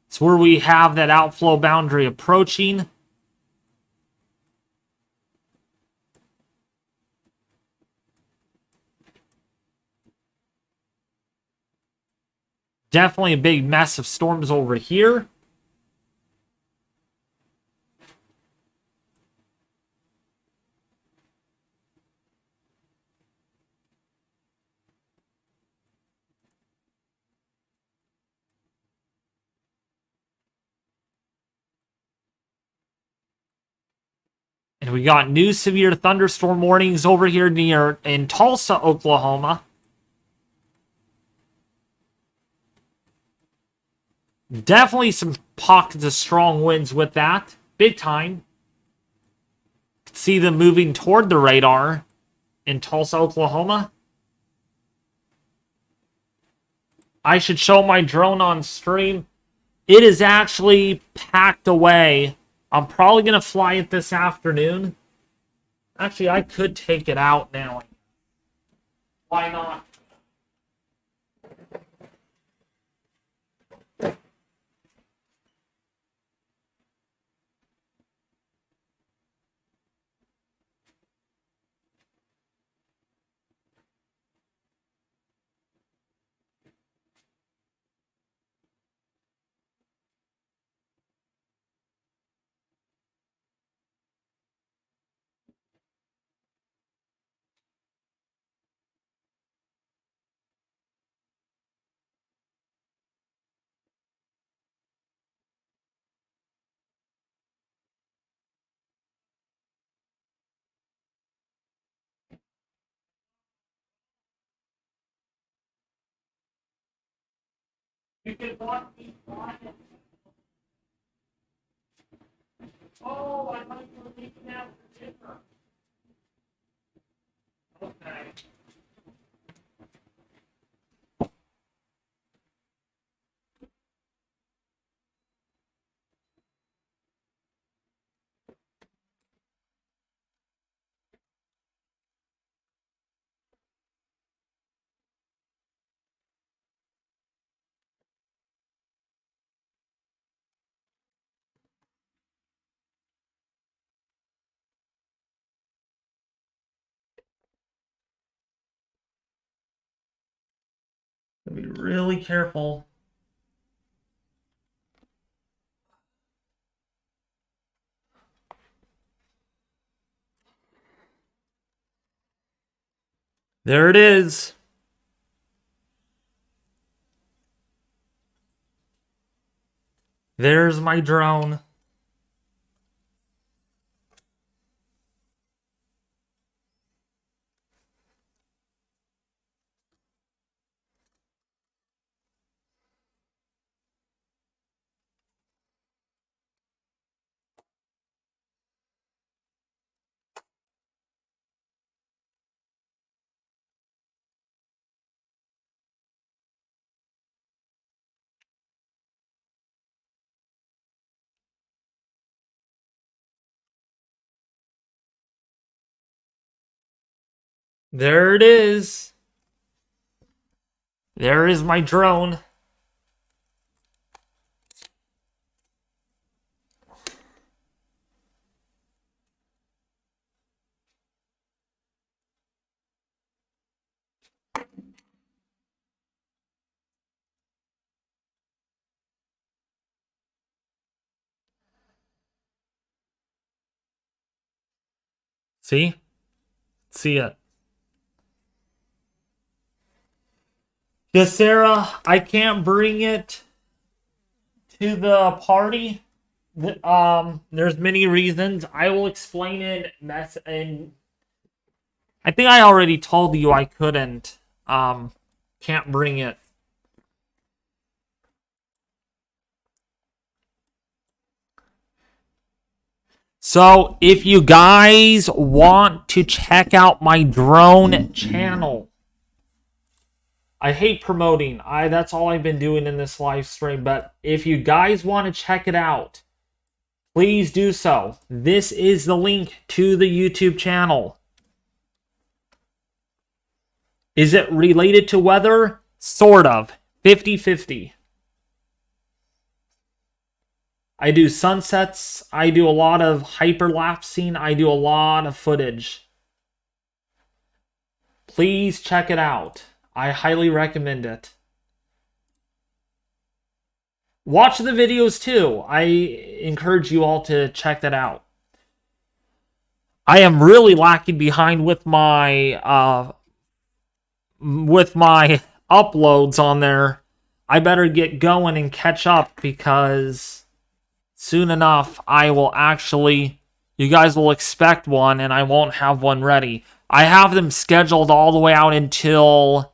it's where we have that outflow boundary approaching. Definitely a big mess of storms over here. And we got new severe thunderstorm warnings over here in Tulsa, Oklahoma. Definitely some pockets of strong winds with that. Big time. See them moving toward the radar in Tulsa, Oklahoma. I should show my drone on stream. It is actually packed away. I'm probably going to fly it this afternoon. Actually, I could take it out now. Why not? You can watch me fly it. Oh, I might be leaving out for dinner. Okay. Be really careful. There it is. There's my drone. There it is. There is my drone. See? See it. Yes, Sarah, I can't bring it to the party. There's many reasons. I will explain it. And I think I already told you I couldn't. Can't bring it. So, if you guys want to check out my drone channel, I hate promoting. That's all I've been doing in this live stream, but if you guys want to check it out, please do so. This is the link to the YouTube channel. Is it related to weather? Sort of. 50-50. I do sunsets. I do a lot of hyperlapsing. I do a lot of footage. Please check it out. I highly recommend it. Watch the videos too. I encourage you all to check that out. I am really lacking behind with my uploads on there. I better get going and catch up because soon enough I will actually, you guys will expect one and I won't have one ready. I have them scheduled all the way out until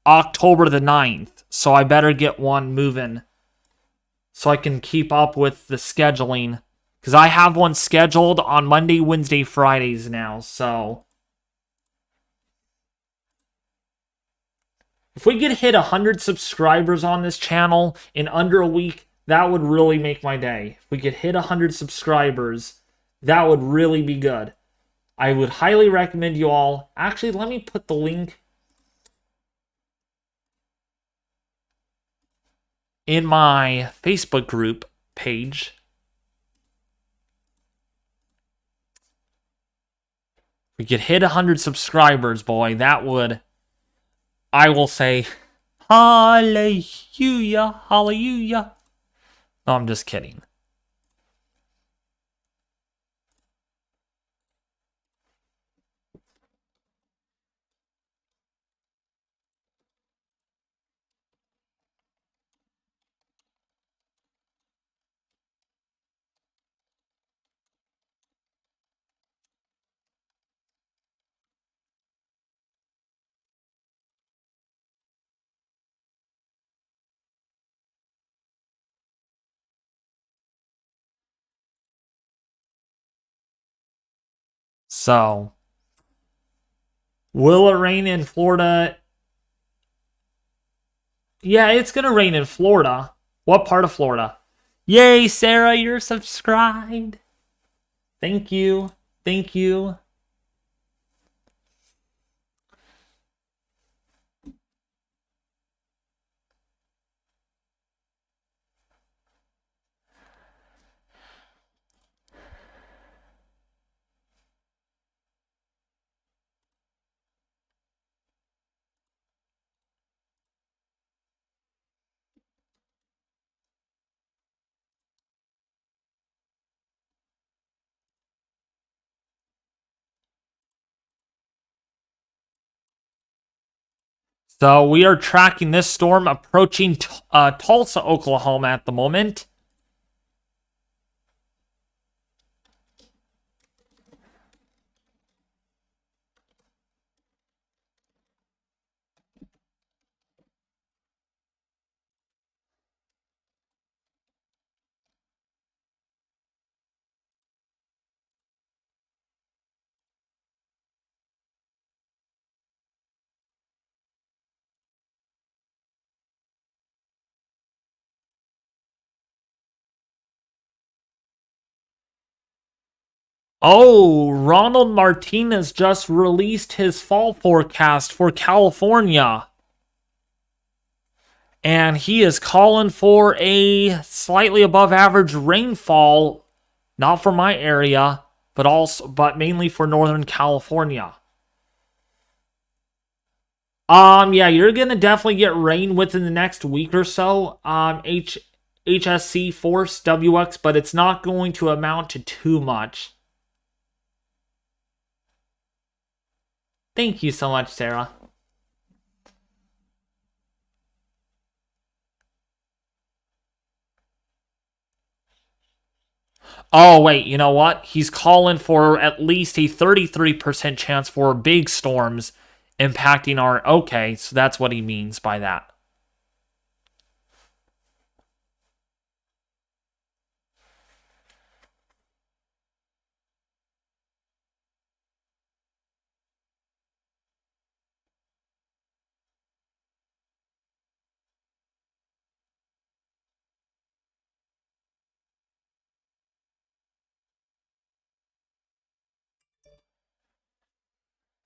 October the 9th, so I better get one moving so I can keep up with the scheduling. Because I have one scheduled on Monday, Wednesday, Fridays now, so if we could hit 100 subscribers on this channel in under a week, that would really make my day. If we could hit 100 subscribers, that would really be good. I would highly recommend you all. Actually, let me put the link in my Facebook group page. We could hit 100 subscribers, boy. That would, I will say, hallelujah, hallelujah. No, I'm just kidding. So, will it rain in Florida? Yeah, it's gonna rain in Florida. What part of Florida? Yay, Sarah, you're subscribed. Thank you. Thank you. So we are tracking this storm approaching Tulsa, Oklahoma at the moment. Oh, Ronald Martinez just released his fall forecast for California. And he is calling for a slightly above average rainfall, not for my area, but mainly for Northern California. Yeah, you're gonna definitely get rain within the next week or so. HSC Force WX, but it's not going to amount to too much. Thank you so much, Sarah. Oh, wait, you know what? He's calling for at least a 33% chance for big storms impacting our... Okay, so that's what he means by that.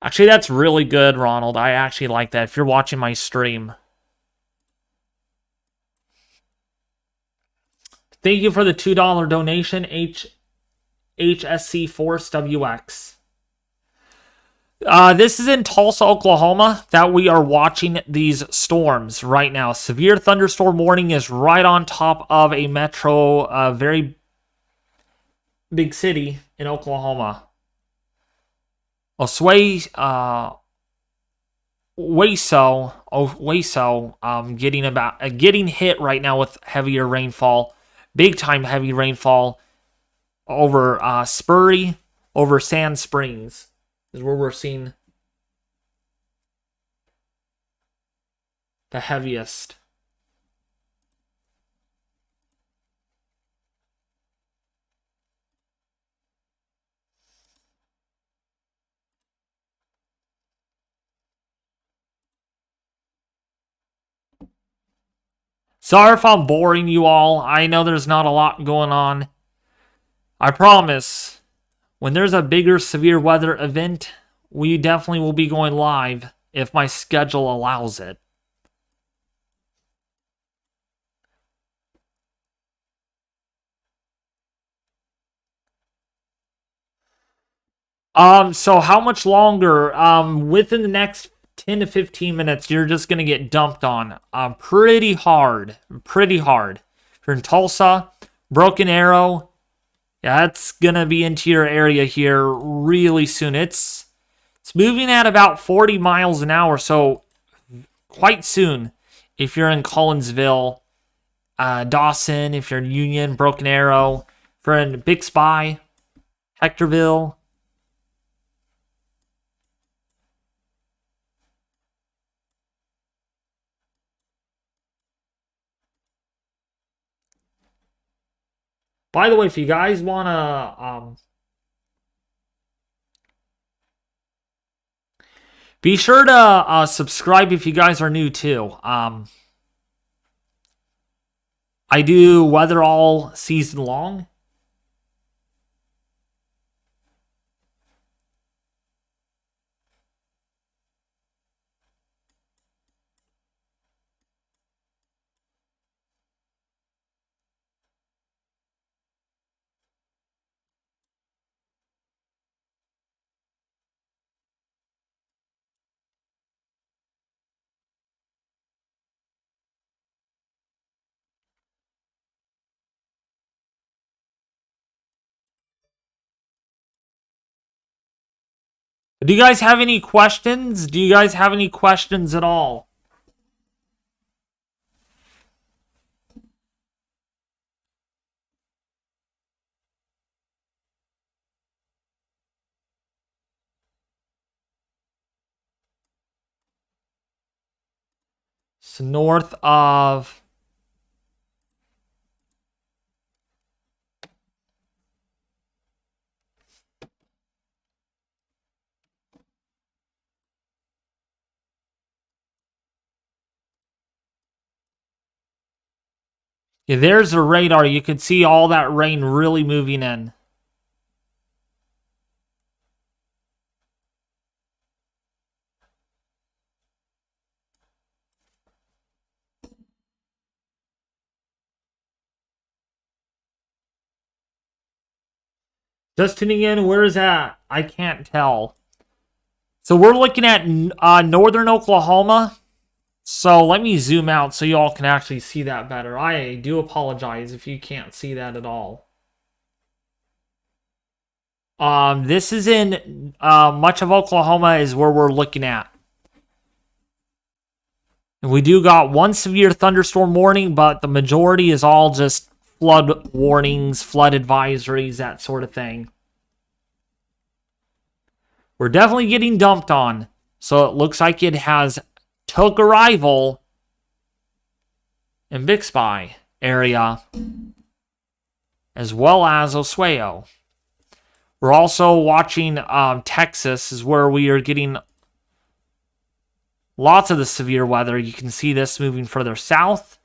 Actually, that's really good, Ronald. I actually like that if you're watching my stream. Thank you for the $2 donation, HSC Force WX. This is in Tulsa, Oklahoma, that we are watching these storms right now. Severe thunderstorm warning is right on top of a metro, very big city in Oklahoma. Waso, getting hit right now with heavier rainfall, big time heavy rainfall over Spurry, over Sand Springs is where we're seeing the heaviest. Sorry if I'm boring you all. I know there's not a lot going on. I promise, when there's a bigger severe weather event, we definitely will be going live if my schedule allows it. So how much longer? Within the next 10 to 15 minutes, you're just gonna get dumped on. Pretty hard. Pretty hard. If you're in Tulsa, Broken Arrow, yeah, that's gonna be into your area here really soon. It's moving at about 40 miles an hour, so quite soon. If you're in Collinsville, Dawson, if you're in Union, Broken Arrow, if you're in Bixby, Hectorville. By the way, if you guys want to be sure to subscribe if you guys are new too. I do weather all season long. Do you guys have any questions? Do you guys have any questions at all? So north of... Yeah, there's the radar. You can see all that rain really moving in. Just tuning in, where is that? I can't tell. So we're looking at northern Oklahoma. So let me zoom out so y'all can actually see that better. I do apologize if you can't see that at all. This is in much of Oklahoma is where we're looking at. And we do got one severe thunderstorm warning, but the majority is all just flood warnings, flood advisories, that sort of thing. We're definitely getting dumped on. So it looks like it has took arrival in Bixby area, as well as Oswego. We're also watching Texas is where we are getting lots of the severe weather. You can see this moving further south.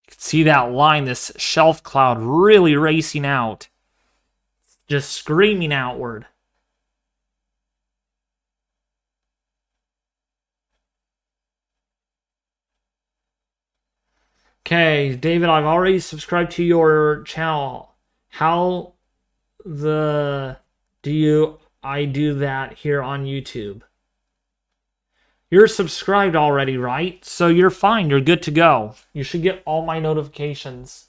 You can see that line, this shelf cloud really racing out. Just screaming outward. Okay, David, I've already subscribed to your channel. How I do that here on YouTube? You're subscribed already, right? So you're fine. You're good to go. You should get all my notifications.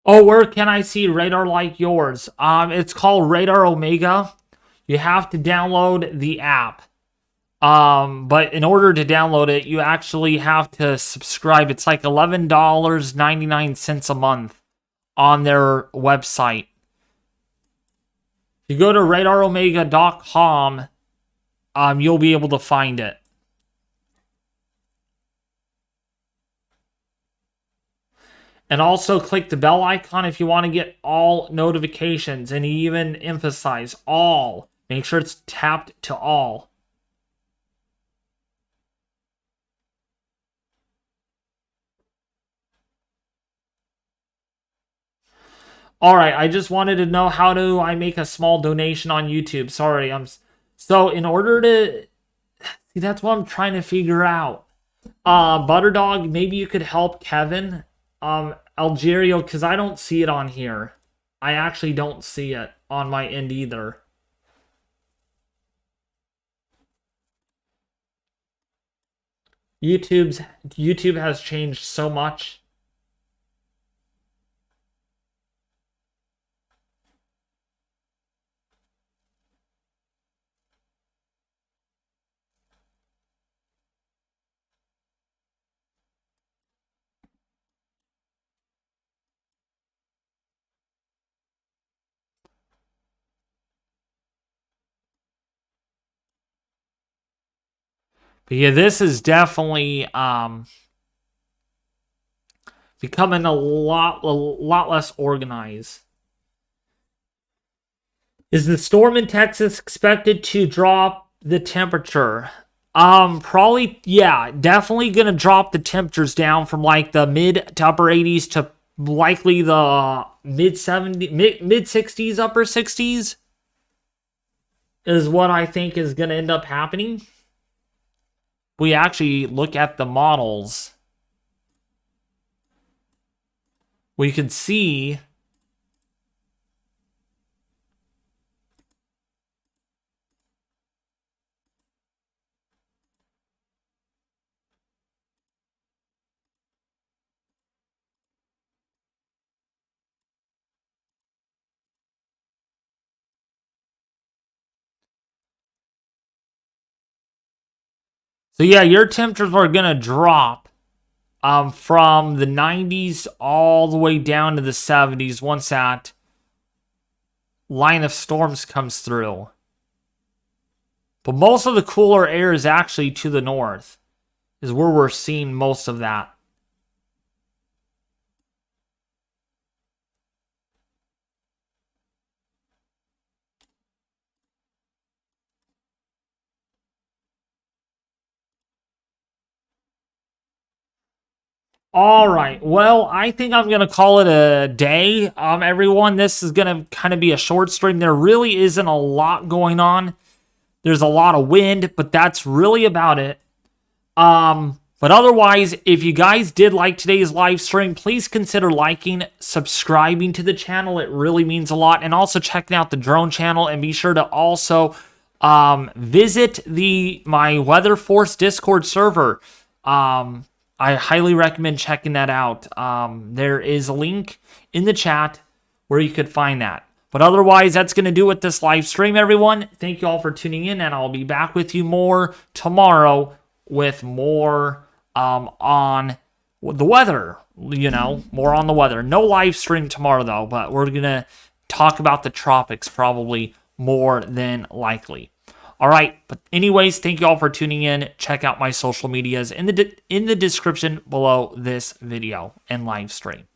Oh, where can I see radar like yours? It's called Radar Omega. You have to download the app. But in order to download it, you actually have to subscribe. It's like $11.99 a month on their website. If you go to radaromega.com, you'll be able to find it. And also click the bell icon if you want to get all notifications, and even emphasize all. Make sure it's tapped to all. All right, I just wanted to know, how do I make a small donation on YouTube? Sorry, so in order to see, that's what I'm trying to figure out. Butterdog, maybe you could help Kevin. Algerio, because I don't see it on here. I actually don't see it on my end either. YouTube has changed so much. But yeah, this is definitely becoming a lot less organized. Is the storm in Texas expected to drop the temperature? Probably, yeah, definitely gonna drop the temperatures down from like the mid to upper 80s to likely the mid 60s, upper 60s is what I think is gonna end up happening. We actually look at the models, we can see so yeah, your temperatures are gonna drop from the 90s all the way down to the 70s once that line of storms comes through. But most of the cooler air is actually to the north, is where we're seeing most of that. All right. Well, I think I'm going to call it a day. Everyone, this is going to kind of be a short stream. There really isn't a lot going on. There's a lot of wind, but that's really about it. But otherwise, if you guys did like today's live stream, please consider liking, subscribing to the channel. It really means a lot. And also checking out the drone channel, and be sure to also visit my Weather Force Discord server. I highly recommend checking that out. There is a link in the chat where you could find that. But otherwise, that's going to do it with this live stream, everyone. Thank you all for tuning in, and I'll be back with you more tomorrow with more on the weather, more on the weather. No live stream tomorrow, though, but we're going to talk about the tropics probably more than likely. All right, but anyways, thank you all for tuning in. Check out my social medias in the description below this video and live stream.